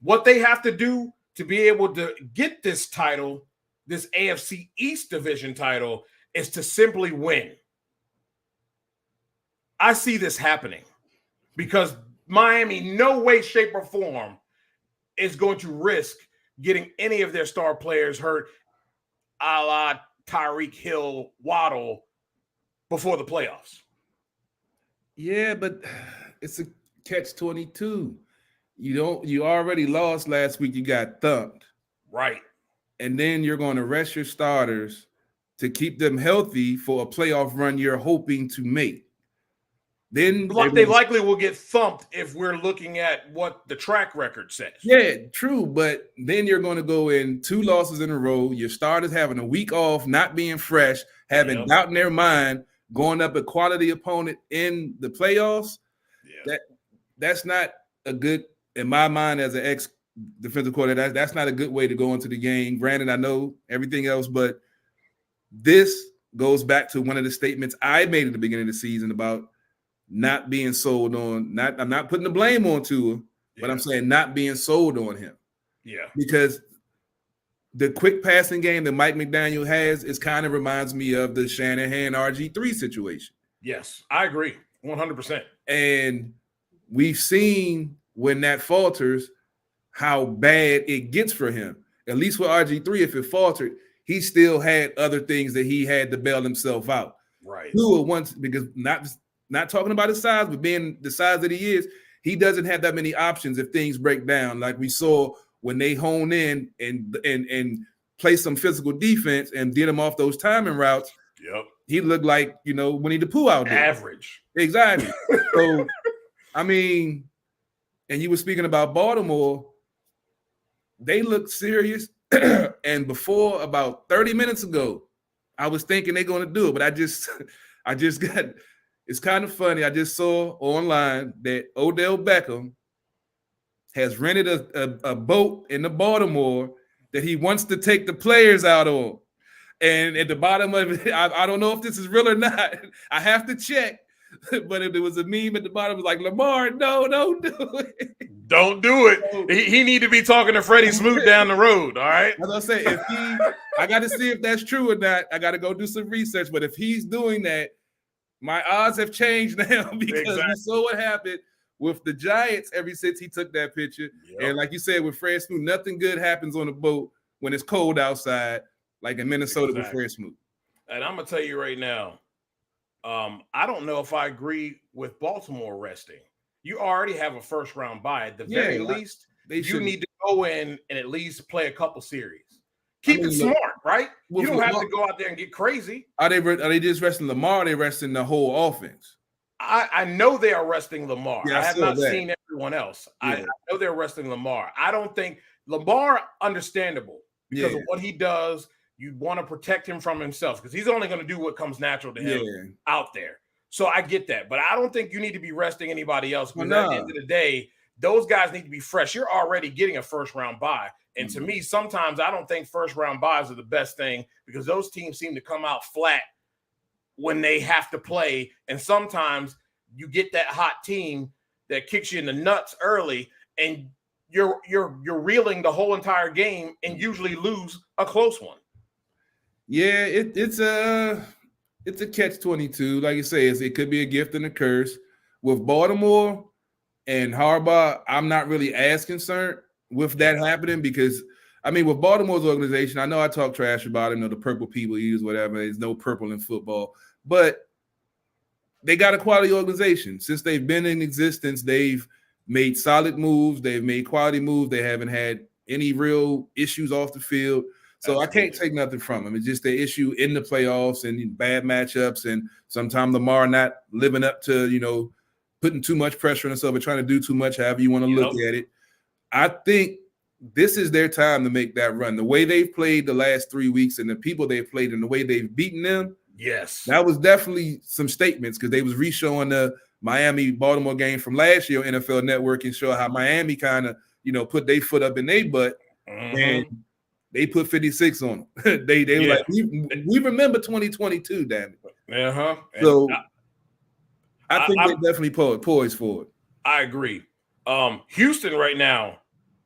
Speaker 2: What they have to do to be able to get this title, this AFC East division title, is to simply win. I see this happening because Miami, no way, shape, or form is going to risk getting any of their star players hurt, a la Tyreek Hill, Waddle, before the playoffs.
Speaker 4: Yeah, but it's a catch-22. You already lost last week. You got thumped.
Speaker 2: Right.
Speaker 4: And then you're going to rest your starters to keep them healthy for a playoff run you're hoping to make. Then
Speaker 2: they likely will get thumped if we're looking at what the track record says.
Speaker 4: Yeah, true. But then you're going to go in 2 losses in a row. Your starters having a week off, not being fresh, having doubt in their mind, going up a quality opponent in the playoffs. Yeah. That's not a good, in my mind, as an ex-defensive coordinator, that's not a good way to go into the game. Granted, I know everything else, but this goes back to one of the statements I made at the beginning of the season about not being sold on. I'm not putting the blame on Tua, but I'm saying not being sold on him.
Speaker 2: Yeah.
Speaker 4: Because the quick passing game that Mike McDaniel has is kind of reminds me of the Shanahan RG3 situation.
Speaker 2: Yes, I agree 100%.
Speaker 4: And we've seen when that falters how bad it gets for him. At least with RG3, if it faltered, he still had other things that he had to bail himself out.
Speaker 2: Right.
Speaker 4: Tua once, because not talking about his size, but being the size that he is, he doesn't have that many options if things break down. Like we saw when they hone in and play some physical defense and did him off those timing routes.
Speaker 2: Yep.
Speaker 4: He looked like, Winnie the Pooh out there.
Speaker 2: Average.
Speaker 4: Exactly. So, I mean, and you were speaking about Baltimore. They looked serious. And before, about 30 minutes ago, I was thinking they're going to do it, but I just got, it's kind of funny. I just saw online that Odell Beckham has rented a boat in the Baltimore that he wants to take the players out on. And at the bottom of it, I don't know if this is real or not. I have to check. But if there was a meme at the bottom, it was like, Lamar, no, don't do it.
Speaker 2: Don't do it. He need to be talking to Freddie Smoot down the road, all right?
Speaker 4: As I say, I got to see if that's true or not. I got to go do some research. But if he's doing that, my odds have changed now because we saw what happened with the Giants ever since he took that picture. Yep. And like you said, with Fred Smoot, nothing good happens on the boat when it's cold outside, like in Minnesota with Fred Smoot.
Speaker 2: And I'm going to tell you right now, I don't know if I agree with Baltimore resting. You already have a first-round bye. At the very least, you need to go in and at least play a couple series. Keep it smart, right? You don't have to go out there and get crazy.
Speaker 4: Are they just resting Lamar? Or are they resting the whole offense?
Speaker 2: I know they are resting Lamar.
Speaker 4: Yeah,
Speaker 2: I have not seen everyone else. Yeah. I know they're resting Lamar. I don't think Lamar, understandable because of what he does. You want to protect him from himself because he's only going to do what comes natural to him out there. So I get that. But I don't think you need to be resting anybody else because at the end of the day, those guys need to be fresh. You're already getting a first-round bye. And to me, sometimes I don't think first-round buys are the best thing because those teams seem to come out flat when they have to play. And sometimes you get that hot team that kicks you in the nuts early and you're reeling the whole entire game and usually lose a close one.
Speaker 4: Yeah, it's a catch-22. Like you say, it could be a gift and a curse. With Baltimore and Harbaugh, I'm not really as concerned with that happening because, I mean, with Baltimore's organization, I know I talk trash about it, the purple people use whatever. There's no purple in football. But they got a quality organization. Since they've been in existence, they've made solid moves. They've made quality moves. They haven't had any real issues off the field. So I can't take nothing from them. It's just the issue in the playoffs and bad matchups and sometimes Lamar not living up to, putting too much pressure on himself or trying to do too much, however you want to look at it. I think this is their time to make that run. The way they've played the last 3 weeks and the people they've played and the way they've beaten them, that was definitely some statements because they was re-showing the Miami-Baltimore game from last year on NFL Network and show how Miami kind of, put their foot up in their butt. And they put 56 on them. they were like, we remember 2022, damn it. So I think they're definitely poised for it.
Speaker 2: I agree. Houston right now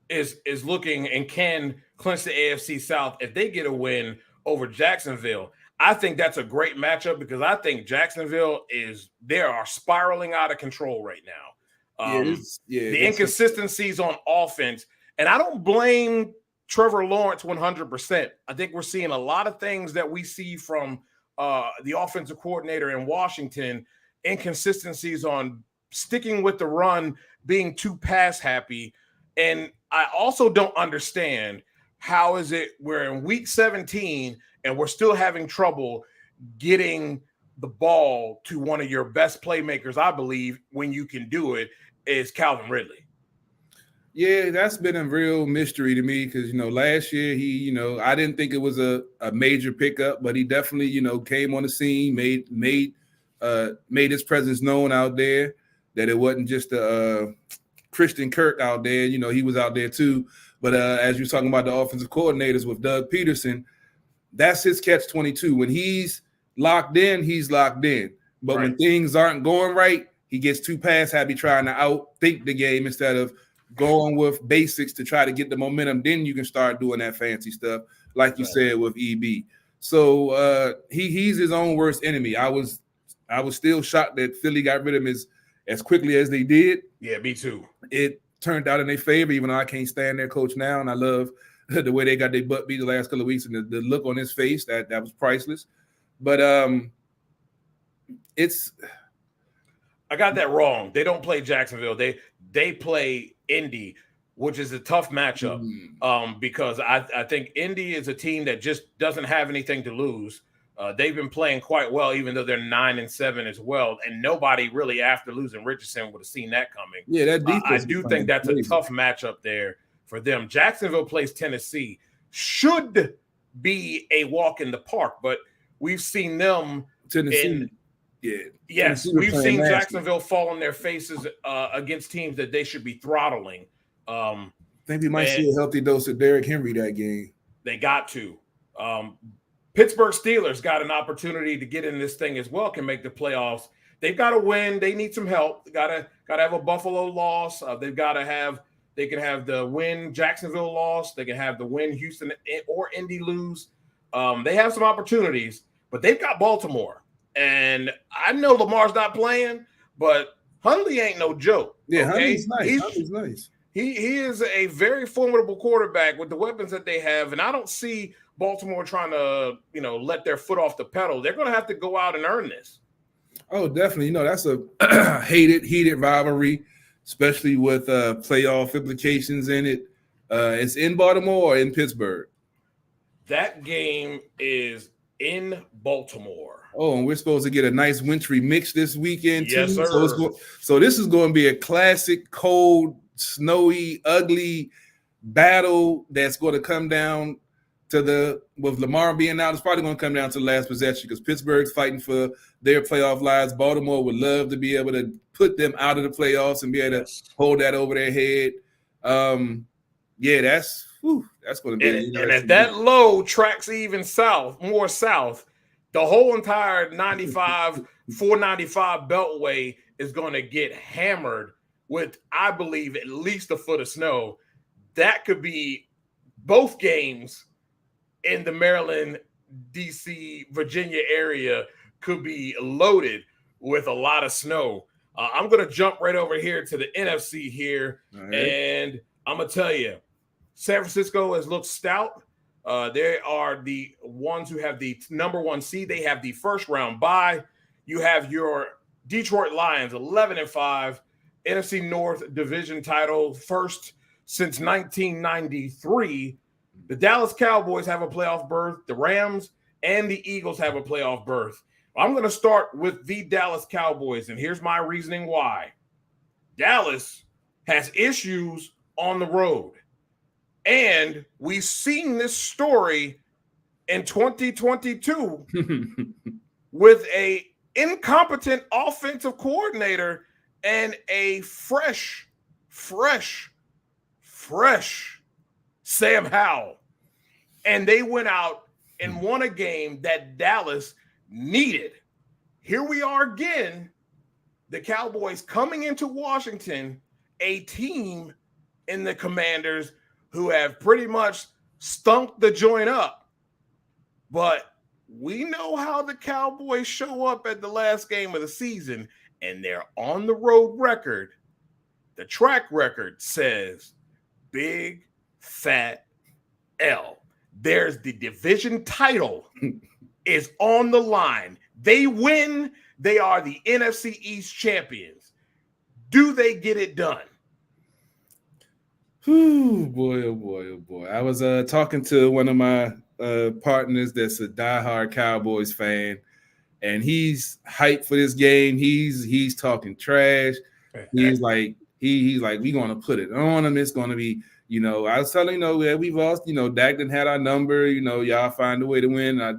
Speaker 2: is looking and can clinch the AFC South if they get a win over Jacksonville. I think that's a great matchup because I think Jacksonville they are spiraling out of control right now. The inconsistencies on offense, and I don't blame Trevor Lawrence 100%. I think we're seeing a lot of things that we see from the offensive coordinator in Washington, inconsistencies on sticking with the run, being too pass happy. And I also don't understand how is it we're in week 17 and we're still having trouble getting the ball to one of your best playmakers, I believe, when you can do it, is Calvin Ridley.
Speaker 4: Yeah, that's been a real mystery to me because, last year he, I didn't think it was a major pickup, but he definitely, came on the scene, made his presence known out there, that it wasn't just a Christian Kirk out there. He was out there too. But as you're talking about the offensive coordinators with Doug Peterson, that's his catch-22. When he's locked in, he's locked in. But when things aren't going right, he gets too pass happy trying to outthink the game instead of going with basics to try to get the momentum. Then you can start doing that fancy stuff, like you said with EB. So he's his own worst enemy. I was still shocked that Philly got rid of him as quickly as they did.
Speaker 2: Yeah, me too.
Speaker 4: It turned out in their favor, even though I can't stand their coach now, and I love the way they got their butt beat the last couple of weeks and the look on his face, that was priceless. But
Speaker 2: I got that wrong. They don't play Jacksonville. They play Indy, which is a tough matchup because I think Indy is a team that just doesn't have anything to lose. They've been playing quite well, even though they're 9-7 as well. And nobody really, after losing Richardson, would have seen that coming.
Speaker 4: Yeah, that defense.
Speaker 2: I do think that's a tough matchup there for them. Jacksonville plays Tennessee. Should be a walk in the park, but we've seen them.
Speaker 4: Tennessee.
Speaker 2: Yes, we've seen Jacksonville fall on their faces against teams that they should be throttling.
Speaker 4: I think we might see a healthy dose of Derrick Henry that game.
Speaker 2: They got to. Pittsburgh Steelers got an opportunity to get in this thing as well, can make the playoffs. They've got to win. They need some help. They got to have a Buffalo loss. They can have the win Jacksonville loss. They can have the win Houston or Indy lose. They have some opportunities, but they've got Baltimore. And I know Lamar's not playing, but Hundley ain't no joke.
Speaker 4: Yeah,
Speaker 2: okay?
Speaker 4: Hundley's nice. Hundley's nice.
Speaker 2: He is a very formidable quarterback with the weapons that they have, and I don't see Baltimore trying to, let their foot off the pedal. They're going to have to go out and earn this.
Speaker 4: Oh, definitely. That's a heated rivalry, especially with playoff implications in it. It's in Baltimore or in Pittsburgh?
Speaker 2: That game is in Baltimore.
Speaker 4: Oh, and we're supposed to get a nice wintry mix this weekend, too.
Speaker 2: Yes, sir.
Speaker 4: So this is going to be a classic, cold, snowy, ugly battle that's going to come down with Lamar being out. It's probably going to come down to the last possession because Pittsburgh's fighting for their playoff lives. Baltimore would love to be able to put them out of the playoffs and be able to hold that over their head. That's going to be.
Speaker 2: And if that low tracks even more south, the whole entire 495 Beltway is going to get hammered with, I believe, at least a foot of snow. That could be both games in the Maryland, D.C., Virginia area could be loaded with a lot of snow. I'm going to jump right over here to the NFC here, and I'm going to tell you, San Francisco has looked stout. They are the ones who have the number one seed. They have the first round bye. You have your Detroit Lions, 11-5, NFC North division title, first since 1993. The Dallas Cowboys have a playoff berth. The Rams and the Eagles have a playoff berth. I'm going to start with the Dallas Cowboys, and here's my reasoning why. Dallas has issues on the road. And we've seen this story in 2022 with a incompetent offensive coordinator and a fresh Sam Howell. And they went out and won a game that Dallas needed. Here we are again, the Cowboys coming into Washington, a team in the Commanders who have pretty much stunk the joint up. But we know how the Cowboys show up at the last game of the season, and their on the road record, the track record says big fat L. There's the division title is on the line. They win, they are the NFC East champions. Do they get it done?
Speaker 4: Whew, boy, oh boy, oh boy. I was talking to one of my partners that's a diehard Cowboys fan, and he's hyped for this game. He's talking trash. He's like, he's like, we're gonna put it on him. It's gonna be, I was telling we've lost, Dak didn't had our number, y'all find a way to win. I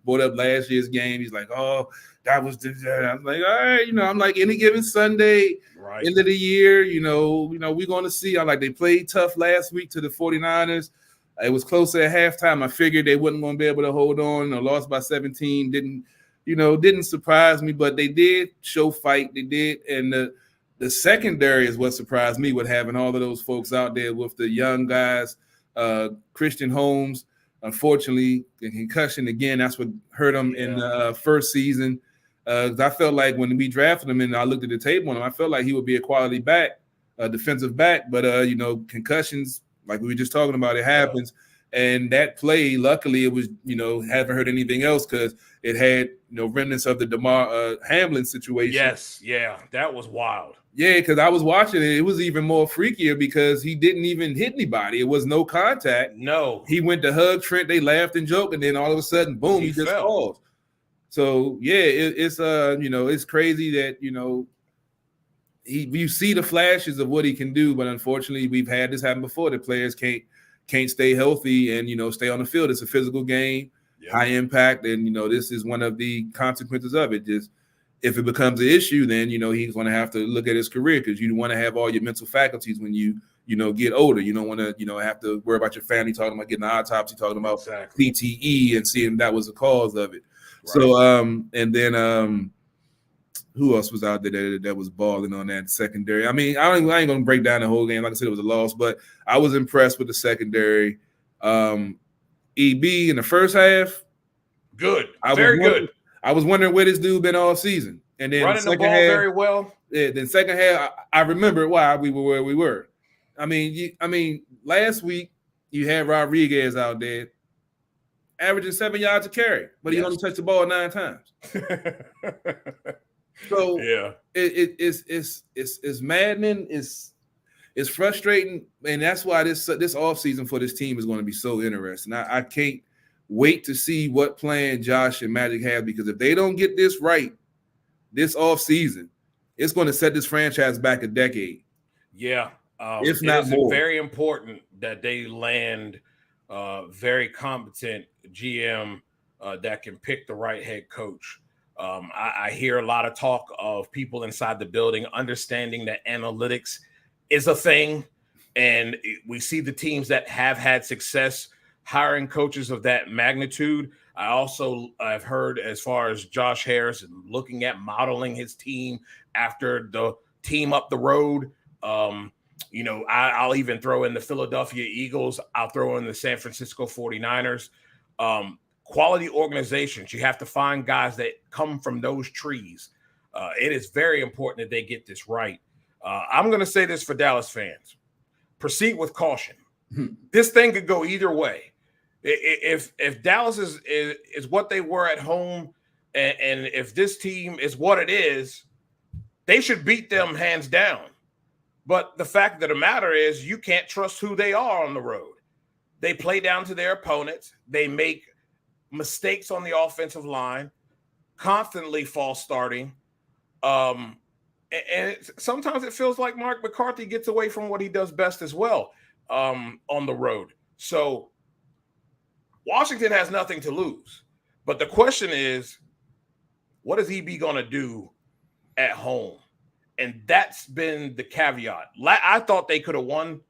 Speaker 4: brought up last year's game. He's like, oh, that was I'm like, all right, I'm like, any given Sunday,
Speaker 2: right,
Speaker 4: end of the year, we're gonna see. I like, they played tough last week to the 49ers. It was closer at halftime. I figured they wasn't gonna be able to hold on. Lost by 17. Didn't surprise me, but they did show fight. They did, and the secondary is what surprised me, with having all of those folks out there with the young guys. Christian Holmes, unfortunately, the concussion again. That's what hurt him in the first season. I felt like when we drafted him and I looked at the tape on him, I felt like he would be a quality back, defensive back. But concussions, like we were just talking about, it happens. And that play, luckily, it was, haven't heard anything else because it had, remnants of the DeMar Hamlin situation.
Speaker 2: Yes, yeah, that was wild.
Speaker 4: Yeah, because I was watching it. It was even more freakier because he didn't even hit anybody. It was no contact.
Speaker 2: No.
Speaker 4: He went to hug Trent. They laughed and joked, and then all of a sudden, boom, he just falls. So, yeah, it's crazy that, you see the flashes of what he can do, but unfortunately, we've had this happen before. The players can't stay healthy and, stay on the field. It's a physical game, high impact, and, this is one of the consequences of it. Just if it becomes an issue, then, he's going to have to look at his career, because you want to have all your mental faculties when you get older. You don't want to, have to worry about your family, talking about getting an autopsy, talking about PTE and seeing that was the cause of it. Right. So, and then who else was out there that was balling on that secondary? I mean, I ain't going to break down the whole game. Like I said, it was a loss, but I was impressed with the secondary. EB in the first half,
Speaker 2: good, very good.
Speaker 4: I was wondering where this dude been all season, and then
Speaker 2: running the ball very well.
Speaker 4: Yeah, then second half, I remember why we were where we were. I mean, last week you had Rodriguez out there averaging 7 yards a carry, but he only touched the ball 9 times. So yeah, it's maddening. It's frustrating, and that's why this offseason for this team is going to be so interesting. I can't wait to see what plan Josh and Magic have, because if they don't get this right this offseason, it's going to set this franchise back a decade.
Speaker 2: Yeah,
Speaker 4: if not more.
Speaker 2: It's very important that they land very competent GM that can pick the right head coach. I hear a lot of talk of people inside the building understanding that analytics is a thing, and we see the teams that have had success hiring coaches of that magnitude. I've heard, as far as Josh Harris looking at modeling his team after the team up the road. I'll even throw in the Philadelphia Eagles. I'll throw in the San Francisco 49ers. Quality organizations. You have to find guys that come from those trees. It is very important that they get this right. I'm going to say this for Dallas fans. Proceed with caution. This thing could go either way. If Dallas is what they were at home, and if this team is what it is, they should beat them hands down. But the fact of the matter is, you can't trust who they are on the road. They play down to their opponents. They make mistakes on the offensive line, constantly false starting. Sometimes it feels like Mark McCarthy gets away from what he does best as well on the road. So Washington has nothing to lose. But the question is, what is EB going to do at home? And that's been the caveat. I thought they could have won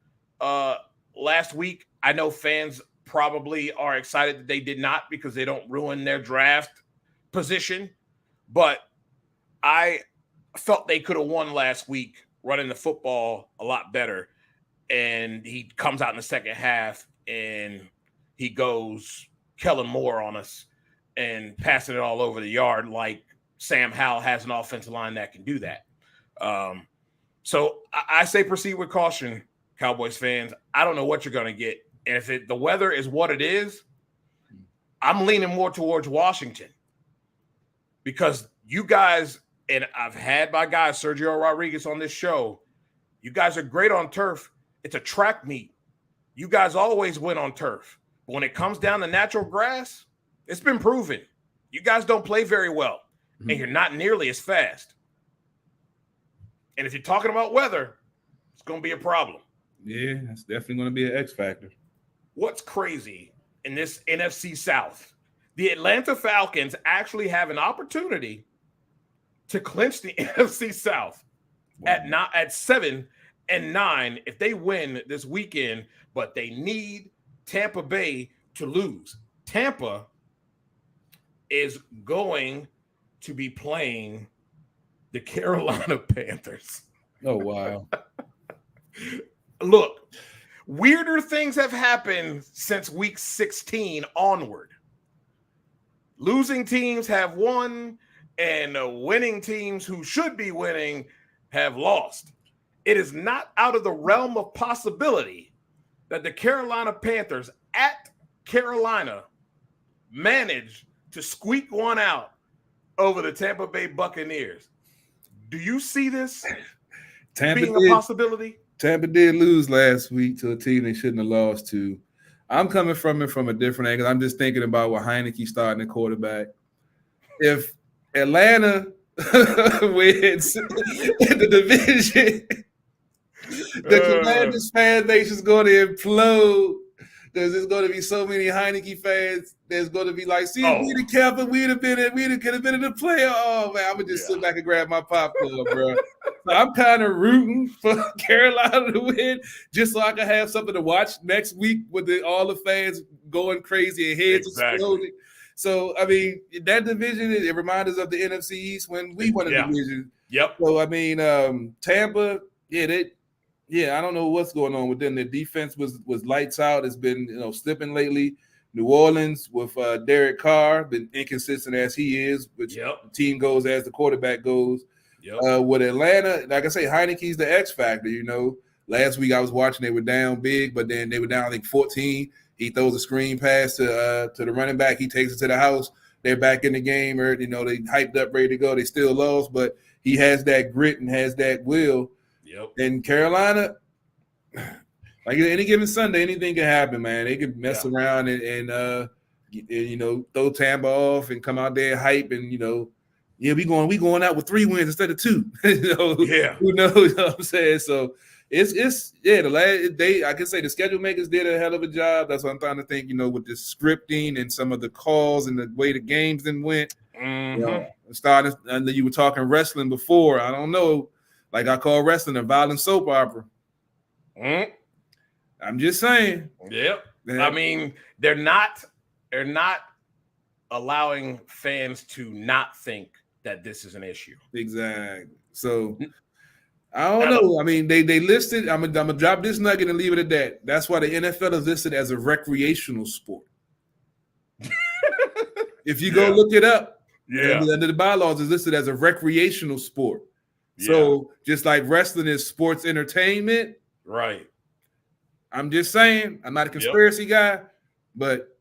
Speaker 2: last week. I know fans probably are excited that they did not, because they don't ruin their draft position. But I felt they could have won last week running the football a lot better. And he comes out in the second half and he goes Kellen Moore on us. and passing it all over the yard like Sam Howell has an offensive line that can do that. So I say proceed with caution, Cowboys fans. I don't know what you're going to get. And if the weather is what it is, I'm leaning more towards Washington because you guys, and I've had my guy Sergio Rodriguez on this show, you guys are great on turf. It's a track meet. You guys always win on turf. But when it comes down to natural grass, it's been proven. You guys don't play very well, and you're not nearly as fast. And if you're talking about weather, it's going to be a problem.
Speaker 4: Yeah, that's definitely going to be an X factor.
Speaker 2: What's crazy in this NFC South, the Atlanta Falcons actually have an opportunity to clinch the NFC South at 7-9 if they win this weekend, but they need Tampa Bay to lose. Tampa is going to be playing the Carolina Panthers.
Speaker 4: Oh, wow.
Speaker 2: Look, weirder things have happened since week 16 onward. Losing teams have won, and winning teams who should be winning have lost. It is not out of the realm of possibility that the Carolina Panthers at Carolina managed to squeak one out over the Tampa Bay Buccaneers. Do you see this being a possibility?
Speaker 4: Tampa did lose last week to a team they shouldn't have lost to. I'm coming from it from a different angle. I'm just thinking about what Heineke starting the quarterback. If Atlanta wins the division, the Commanders fan base is going to implode. There's going to be so many Heineke fans. There's going to be like, see, we'd have kept it. We'd have been in the playoff. Oh man, I'm gonna just sit back and grab my popcorn, bro. So I'm kind of rooting for Carolina to win, just so I can have something to watch next week with all the fans going crazy and heads exploding. So I mean, that division it reminds us of the NFC East when we won a division.
Speaker 2: Yep.
Speaker 4: So I mean, Tampa, I don't know what's going on with them. Their defense was lights out. It's been slipping lately. New Orleans with Derek Carr, been inconsistent as he is, which the team goes as the quarterback goes. With Atlanta, like I say, Heineke's the X factor. Last week I was watching, they were down big, but then they were down, I think, 14. He throws a screen pass to the running back. He takes it to the house. They're back in the game, or they hyped up, ready to go. They still lost, but he has that grit and has that will. And Carolina, like any given Sunday, anything can happen, man. They can mess around and throw Tampa off and come out there hype and we going out with 3 wins instead of 2. Who knows? You know what I'm saying? So it's the last day. I can say the schedule makers did a hell of a job. That's what I'm trying to think. With the scripting and some of the calls and the way the games then went. Starting, and you were talking wrestling before. I don't know. Like I call wrestling a violent soap opera. I'm just saying.
Speaker 2: Yep. I mean, they're not allowing fans to not think that this is an issue.
Speaker 4: Exactly. So I don't know. I mean, they listed. I'm gonna drop this nugget and leave it at that. That's why the NFL is listed as a recreational sport. If you go look it up, under the bylaws, it's listed as a recreational sport. So just like wrestling is sports entertainment,
Speaker 2: right?
Speaker 4: I'm just saying, I'm not a conspiracy guy, but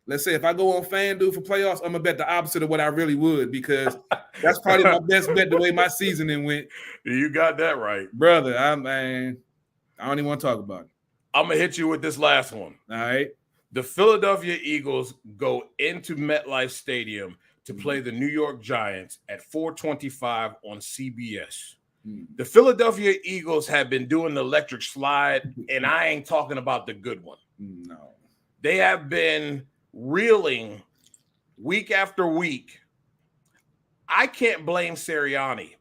Speaker 4: let's say if I go on FanDuel for playoffs, I'm gonna bet the opposite of what I really would, because that's probably my best bet the way my season went.
Speaker 2: You got that right,
Speaker 4: brother. I don't even want to talk about it.
Speaker 2: I'm gonna hit you with this last one.
Speaker 4: All right.
Speaker 2: The Philadelphia Eagles go into MetLife Stadium to play the New York Giants at 4:25 on CBS. The Philadelphia Eagles have been doing the electric slide, and I ain't talking about the good one.
Speaker 4: No.
Speaker 2: They have been reeling week after week. I can't blame Sirianni.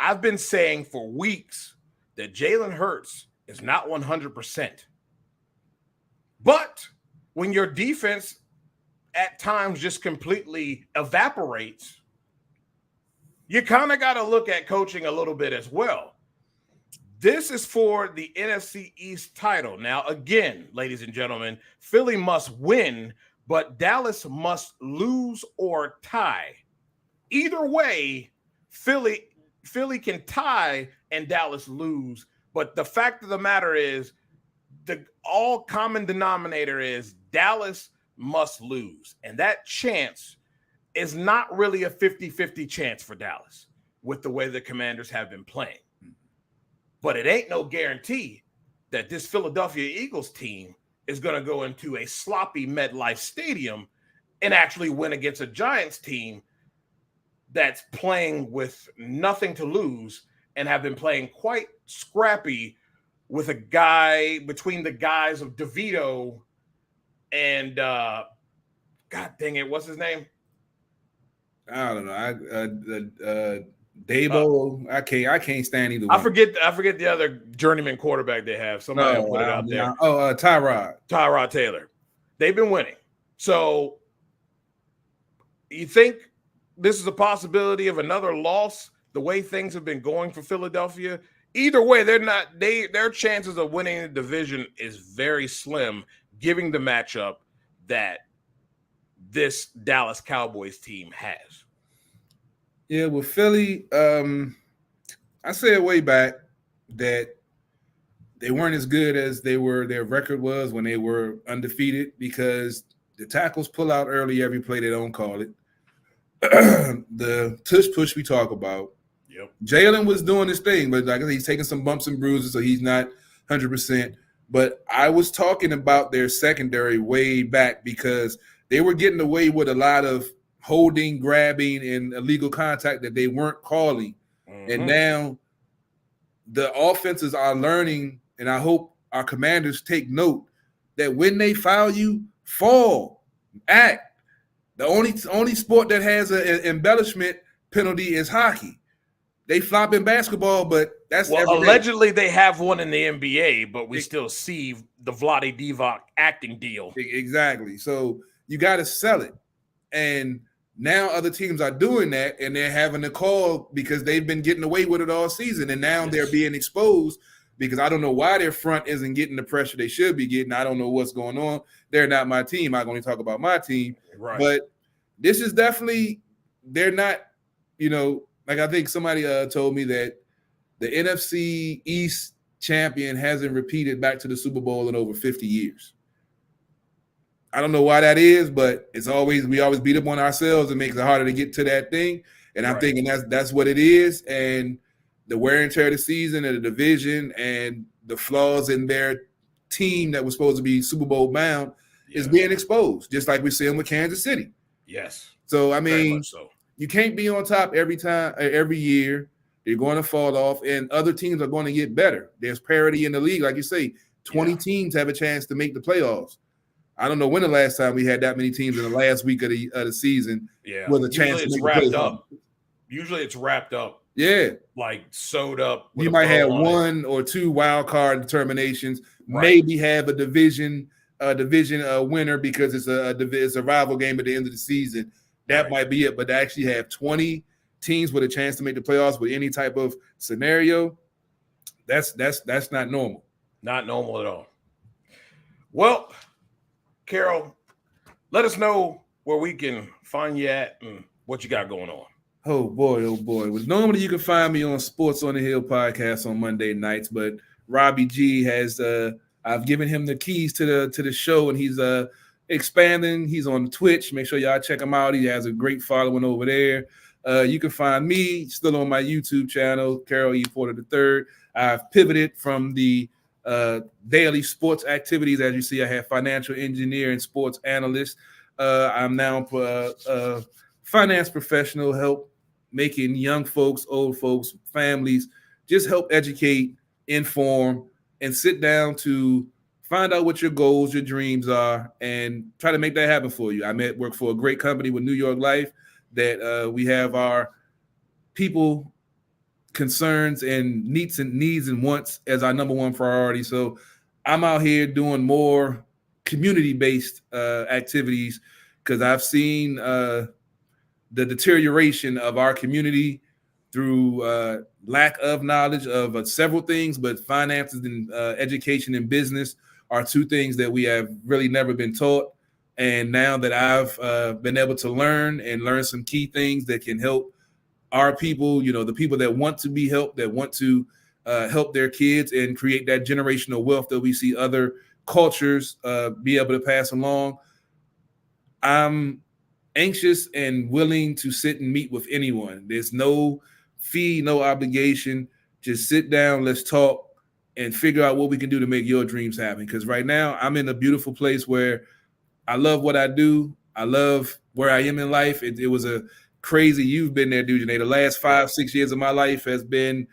Speaker 2: I've been saying for weeks that Jalen Hurts is not 100%. But when your defense at times just completely evaporates, you kind of got to look at coaching a little bit as well. This is for the NFC East title. Now, again, ladies and gentlemen, Philly must win but Dallas must lose or tie. Either way, Philly can tie and Dallas lose. But the fact of the matter is, the all common denominator is Dallas must lose. And that chance is not really a 50-50 chance for Dallas with the way the Commanders have been playing. But it ain't no guarantee that this Philadelphia Eagles team is going to go into a sloppy MetLife Stadium and actually win against a Giants team that's playing with nothing to lose and have been playing quite scrappy with a guy between the guys of DeVito and God dang it, what's his name?
Speaker 4: I don't know. Dabo. I can't stand either one.
Speaker 2: I forget the other journeyman quarterback they have. Somebody put it out there.
Speaker 4: Tyrod
Speaker 2: Taylor. They've been winning. So you think this is a possibility of another loss the way things have been going for Philadelphia? Either way, their chances of winning the division is very slim, given the matchup that this Dallas Cowboys team has.
Speaker 4: Yeah, with Philly, I said way back that they weren't as good as their record was when they were undefeated, because the tackles pull out early every play, they don't call it. The tush push we talk about.
Speaker 2: Yep.
Speaker 4: Jalen was doing his thing, but like I said, he's taking some bumps and bruises, so he's not 100%. But I was talking about their secondary way back because they were getting away with a lot of holding, grabbing, and illegal contact that they weren't calling. Mm-hmm. And now the offenses are learning, and I hope our Commanders take note that when they foul you, fall, act. The only sport that has an embellishment penalty is hockey. They flop in basketball, but that's
Speaker 2: allegedly they have one in the NBA, but we still see the Vlade Divac acting deal.
Speaker 4: Exactly. So you got to sell it. And now other teams are doing that, and they're having to call because they've been getting away with it all season, and now they're being exposed because I don't know why their front isn't getting the pressure they should be getting. I don't know what's going on. They're not my team. I'm going to talk about my team.
Speaker 2: Right.
Speaker 4: But this is definitely – they're not, like I think somebody told me that the NFC East champion hasn't repeated back to the Super Bowl in over 50 years. I don't know why that is, but we always beat up on ourselves. It makes it harder to get to that thing. And I'm thinking that's what it is. And the wear and tear of the season and the division and the flaws in their team that was supposed to be Super Bowl bound is being exposed, just like we're seeing with Kansas City.
Speaker 2: Yes.
Speaker 4: So, I mean, you can't be on top every year. They're going to fall off, and other teams are going to get better. There's parity in the league. Like you say, 20 teams have a chance to make the playoffs. I don't know when the last time we had that many teams in the last week of the season with a chance to make the playoffs.
Speaker 2: Usually it's wrapped up.
Speaker 4: Yeah.
Speaker 2: Like sewed up.
Speaker 4: You might have one or two wild card determinations, maybe have a division winner because it's a rival game at the end of the season. That might be it. But to actually have 20 teams with a chance to make the playoffs with any type of scenario, that's not normal.
Speaker 2: Not normal at all. Well, Carol, let us know where we can find you at and what you got going on.
Speaker 4: Oh boy. Well, normally you can find me on Sports on the Hill podcast on Monday nights, but Robbie G has I've given him the keys to the show, and he's expanding. He's on Twitch. Make sure y'all check him out. He has a great following over there. You can find me still on my YouTube channel, Carol E. Porter III. I've pivoted from the daily sports activities. As you see, I have financial engineer and sports analyst. I'm now a finance professional, help making young folks, old folks, families, just help educate, inform, and sit down to find out what your goals, your dreams are, and try to make that happen for you. I work for a great company with New York Life that we have our people concerns and needs and wants as our number one priority. So I'm out here doing more community-based activities because I've seen the deterioration of our community through lack of knowledge of several things, but finances and education and business are two things that we have really never been taught. And now that I've been able to learn some key things that can help our people, the people that want to be helped, that want to help their kids and create that generational wealth that we see other cultures be able to pass along, I'm anxious and willing to sit and meet with anyone. There's no fee, no obligation. Just sit down, let's talk, and figure out what we can do to make your dreams happen. Because right now I'm in a beautiful place where I love what I do. I love where I am in life. It was a crazy, you've been there, dude. The last 5-6 years of my life has been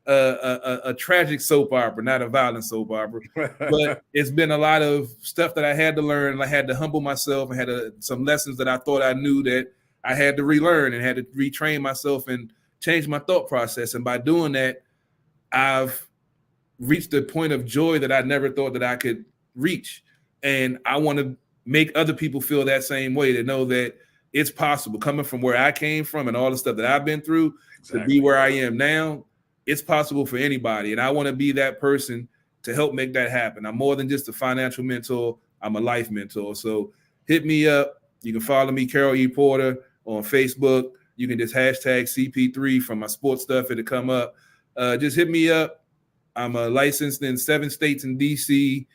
Speaker 4: a tragic soap opera, not a violent soap opera. But it's been a lot of stuff that I had to learn. I had to humble myself. I had some lessons that I thought I knew that I had to relearn and had to retrain myself and change my thought process. And by doing that, I've reached a point of joy that I never thought that I could reach. And I want to make other people feel that same way, to know that it's possible, coming from where I came from and all the stuff that I've been through, to be where I am now. It's possible for anybody. And I want to be that person to help make that happen. I'm more than just a financial mentor. I'm a life mentor. So hit me up. You can follow me, Carol E. Porter, on Facebook. You can just hashtag CP3 from my sports stuff. It'll come up. Just hit me up. I'm licensed in 7 states in DC.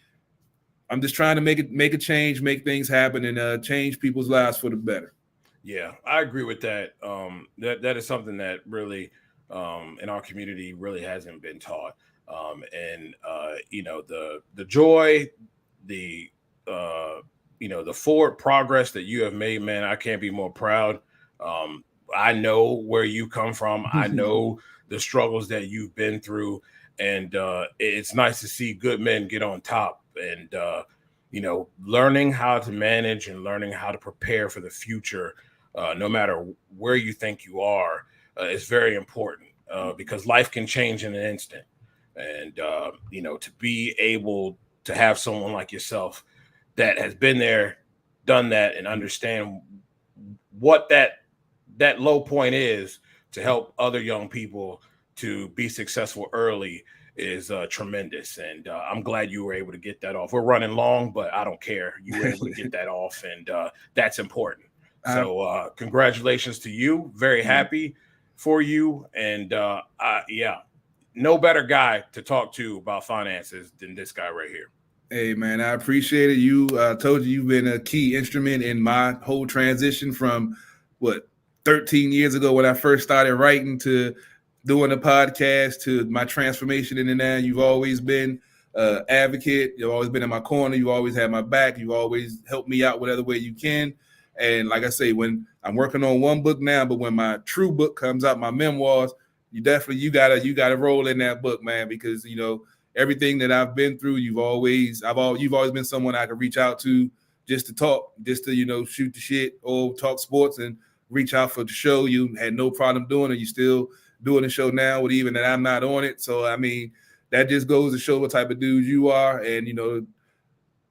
Speaker 4: I'm just trying to make a change, make things happen, and change people's lives for the better.
Speaker 2: Yeah, I agree with that. That is something that really in our community really hasn't been taught. The joy, the forward progress that you have made, man, I can't be more proud. I know where you come from. I know the struggles that you've been through, and it's nice to see good men get on top, and learning how to manage and learning how to prepare for the future, no matter where you think you are, is very important, because life can change in an instant. And, to be able to have someone like yourself that has been there, done that, and understand what that low point is, to help other young people to be successful early is tremendous. And I'm glad you were able to get that off. We're running long, but I don't care. You were able to get that off, and that's important. So congratulations to you. Very happy for you. And no better guy to talk to about finances than this guy right here.
Speaker 4: Hey, man, I appreciate it. You told you've been a key instrument in my whole transition from 13 years ago when I first started writing to doing a podcast, to my transformation into now. You've always been an advocate. You've always been in my corner. You always had my back. You always helped me out whatever way you can. And like I say, when I'm working on one book now, but when my true book comes out, my memoirs, you gotta roll in that book, man, because everything that I've been through, you've always been someone I could reach out to just to talk, just to shoot the shit or talk sports and reach out for the show. You had no problem doing it. You still doing the show now, with even that I'm not on it. So I mean, that just goes to show what type of dude you are. And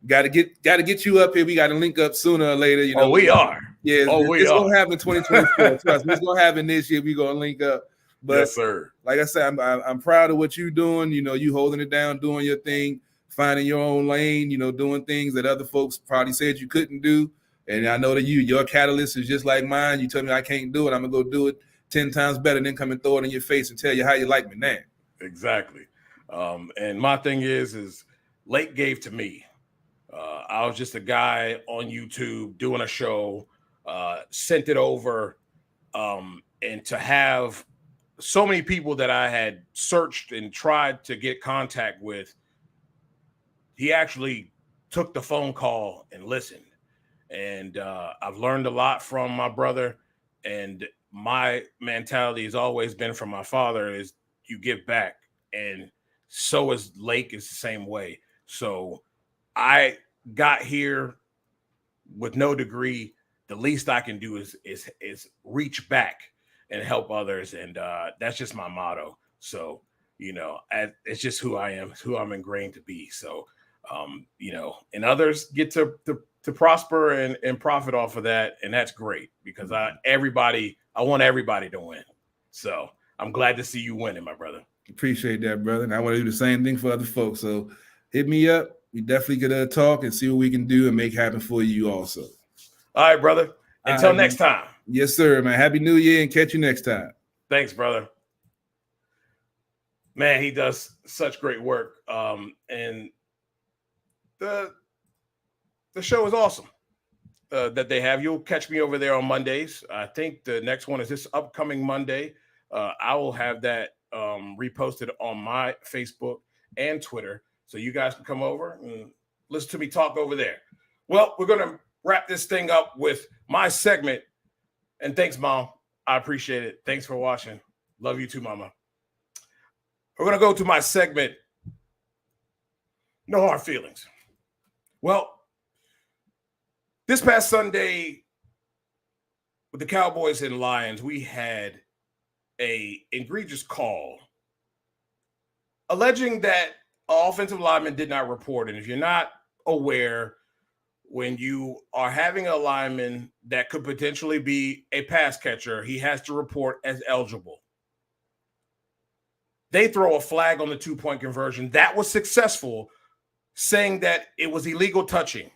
Speaker 4: gotta get you up here. We gotta link up sooner or later.
Speaker 2: We are.
Speaker 4: Yeah, it's gonna happen in 2024. Trust me, it's gonna happen this year. We're gonna link up. But
Speaker 2: yes, sir.
Speaker 4: Like I said, I'm proud of what you're doing. You holding it down, doing your thing, finding your own lane. Doing things that other folks probably said you couldn't do. And I know that your catalyst is just like mine. You tell me I can't do it, I'm gonna go do it 10 times better, and then come and throw it in your face and tell you how you like me now.
Speaker 2: Exactly. And my thing is Lake gave to me. I was just a guy on YouTube doing a show, sent it over, and to have so many people that I had searched and tried to get contact with, he actually took the phone call and listened. And I've learned a lot from my brother, and my mentality has always been from my father is you give back, and so is Lake is the same way. So I got here with no degree. The least I can do is reach back and help others, and that's just my motto. So it's just who I am, who I'm ingrained to be. So and others get to prosper and profit off of that, and that's great, because I want everybody to win. So I'm glad to see you winning, my brother.
Speaker 4: Appreciate that, brother. And I want to do the same thing for other folks. So hit me up. We definitely could talk and see what we can do and make happen for you also.
Speaker 2: All right, brother. Until next time.
Speaker 4: Yes, sir, man. Happy New Year and catch you next time.
Speaker 2: Thanks, brother. Man, he does such great work. And the show is awesome that they have. You'll catch me over there on Mondays. I think the next one is this upcoming Monday. I will have that reposted on my Facebook and Twitter. So you guys can come over and listen to me talk over there. Well, we're going to wrap this thing up with my segment. And thanks, Mom. I appreciate it. Thanks for watching. Love you too, Mama. We're going to go to my segment, No Hard Feelings. Well, this past Sunday with the Cowboys and Lions, we had an egregious call alleging that offensive lineman did not report. And if you're not aware, when you are having a lineman that could potentially be a pass catcher, he has to report as eligible. They throw a flag on the 2-point conversion. That was successful, saying that it was illegal touching.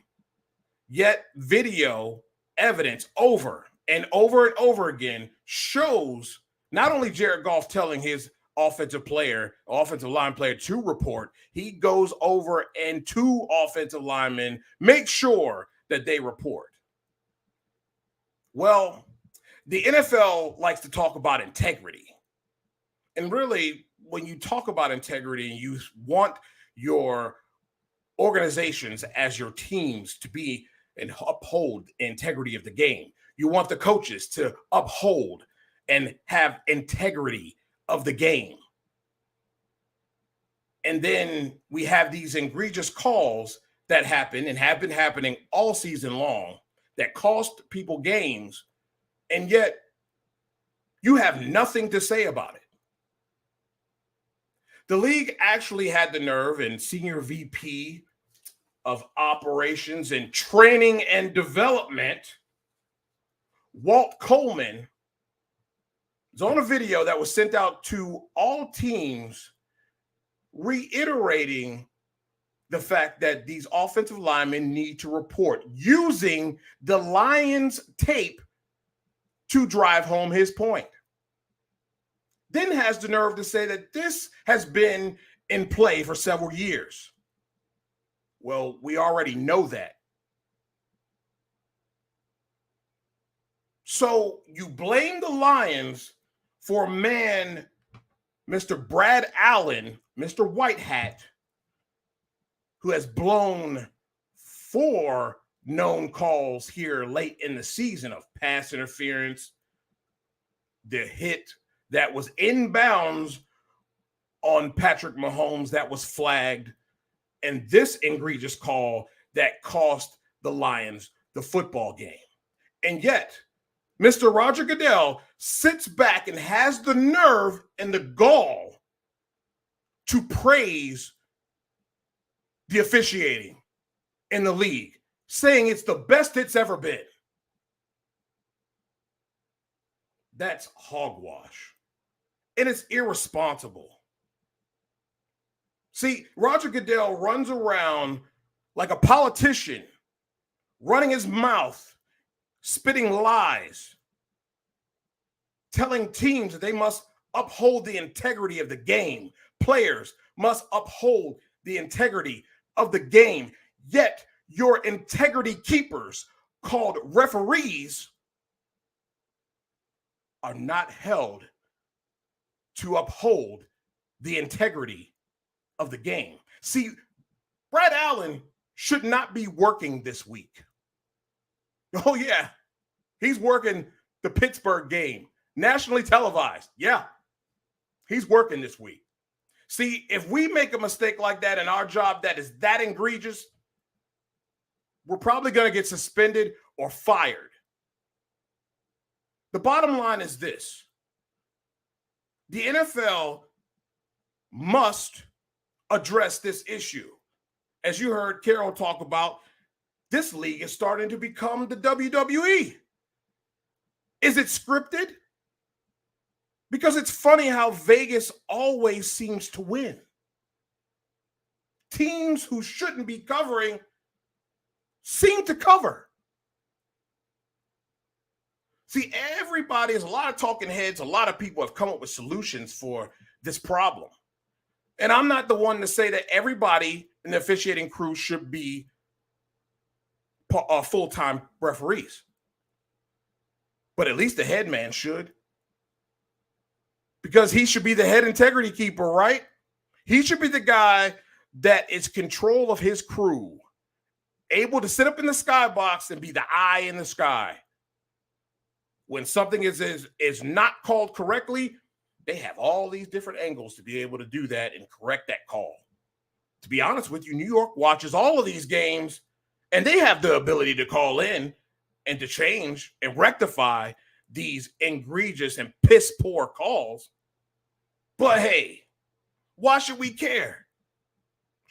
Speaker 2: Yet video evidence over and over again shows not only Jared Goff telling his offensive line player to report, he goes over and two offensive linemen make sure that they report. Well, the NFL likes to talk about integrity. And really, when you talk about integrity and you want your organizations as your teams to be and uphold the integrity of the game, you want the coaches to uphold and have integrity of the game. And then we have these egregious calls that happen and have been happening all season long that cost people games, and yet you have nothing to say about it. The league actually had the nerve, and Senior VP of Operations and Training and Development, Walt Coleman, is on a video that was sent out to all teams reiterating the fact that these offensive linemen need to report, using the Lions tape to drive home his point. Then has the nerve to say that this has been in play for several years. Well, we already know that. So you blame the Lions for a man, Mr. Brad Allen, Mr. White Hat, who has blown 4 known calls here late in the season of pass interference, the hit that was inbounds on Patrick Mahomes that was flagged, and this egregious call that cost the Lions the football game. And yet, Mr. Roger Goodell sits back and has the nerve and the gall to praise the officiating in the league, saying it's the best it's ever been. That's hogwash. And it's irresponsible. See, Roger Goodell runs around like a politician, running his mouth, spitting lies, telling teams that they must uphold the integrity of the game. Players must uphold the integrity of the game. Yet your integrity keepers, called referees, are not held to uphold the integrity of the game. See, Brad Allen should not be working this week. Oh, yeah. He's working the Pittsburgh game, nationally televised. Yeah. He's working this week. See, if we make a mistake like that in our job that is that egregious, we're probably going to get suspended or fired. The bottom line is this. The NFL must address this issue. As you heard Carol talk about, this league is starting to become the WWE. Is it scripted? Because it's funny how Vegas always seems to win. teams who shouldn't be covering seem to cover. See, there's a lot of talking heads, a lot of people have come up with solutions for this problem. And I'm not the one to say that everybody in the officiating crew should be full-time referees. But at least the head man should. Because he should be the head integrity keeper, right? He should be the guy that is control of his crew, able to sit up in the skybox and be the eye in the sky. When something is not called correctly, they have all these different angles to be able to do that and correct that call. To be honest with you, New York watches all of these games, and they have the ability to call in and to change and rectify these egregious and piss-poor calls. But hey, why should we care?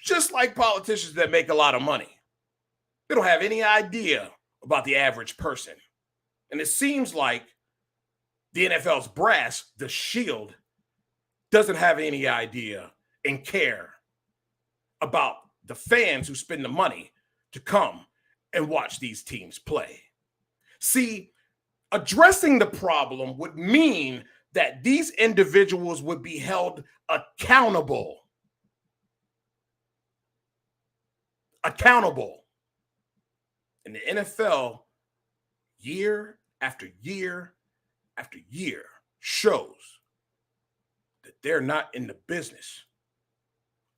Speaker 2: Just like politicians that make a lot of money. They don't have any idea about the average person. And it seems like the NFL's brass, the Shield, doesn't have any idea and care about the fans who spend the money to come and watch these teams play. See, addressing the problem would mean that these individuals would be held accountable. Accountable. And the NFL, year after year after year, shows that they're not in the business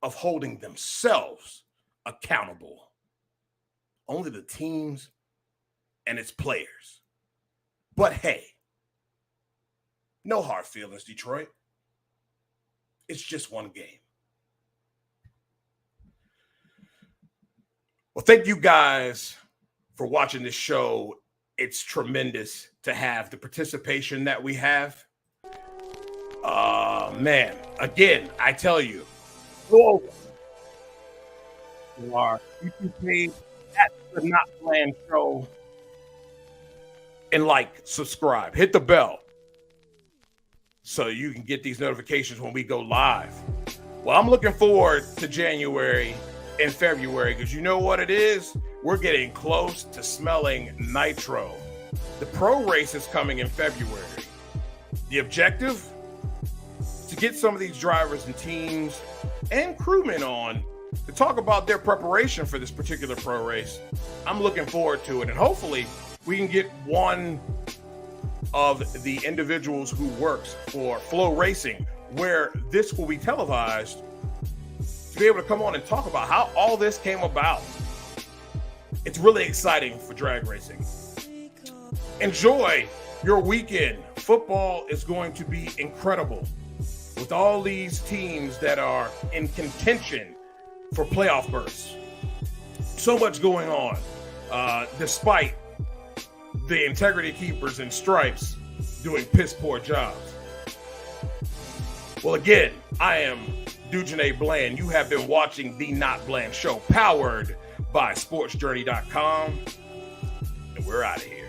Speaker 2: of holding themselves accountable. Only the teams and its players. But hey, no hard feelings, Detroit. It's just one game. Well, thank you guys for watching this show. It's tremendous to have the participation that we have. Man, again, I tell you, go over to our YouTube page at the NotBland Show and subscribe, hit the bell so you can get these notifications when we go live. Well, I'm looking forward to January and February because you know what it is? We're getting close to smelling nitro. The pro race is coming in February. The objective? To get some of these drivers and teams and crewmen on to talk about their preparation for this particular pro race. I'm looking forward to it. And hopefully we can get one of the individuals who works for Flow Racing, where this will be televised, to be able to come on and talk about how all this came about. It's really exciting for drag racing. Enjoy your weekend. Football is going to be incredible with all these teams that are in contention for playoff berths. So much going on, despite the integrity keepers and stripes doing piss poor jobs. Well, again, I am Dujane Bland. You have been watching the NotBland Show, powered by SportsJourney.com, and we're out of here.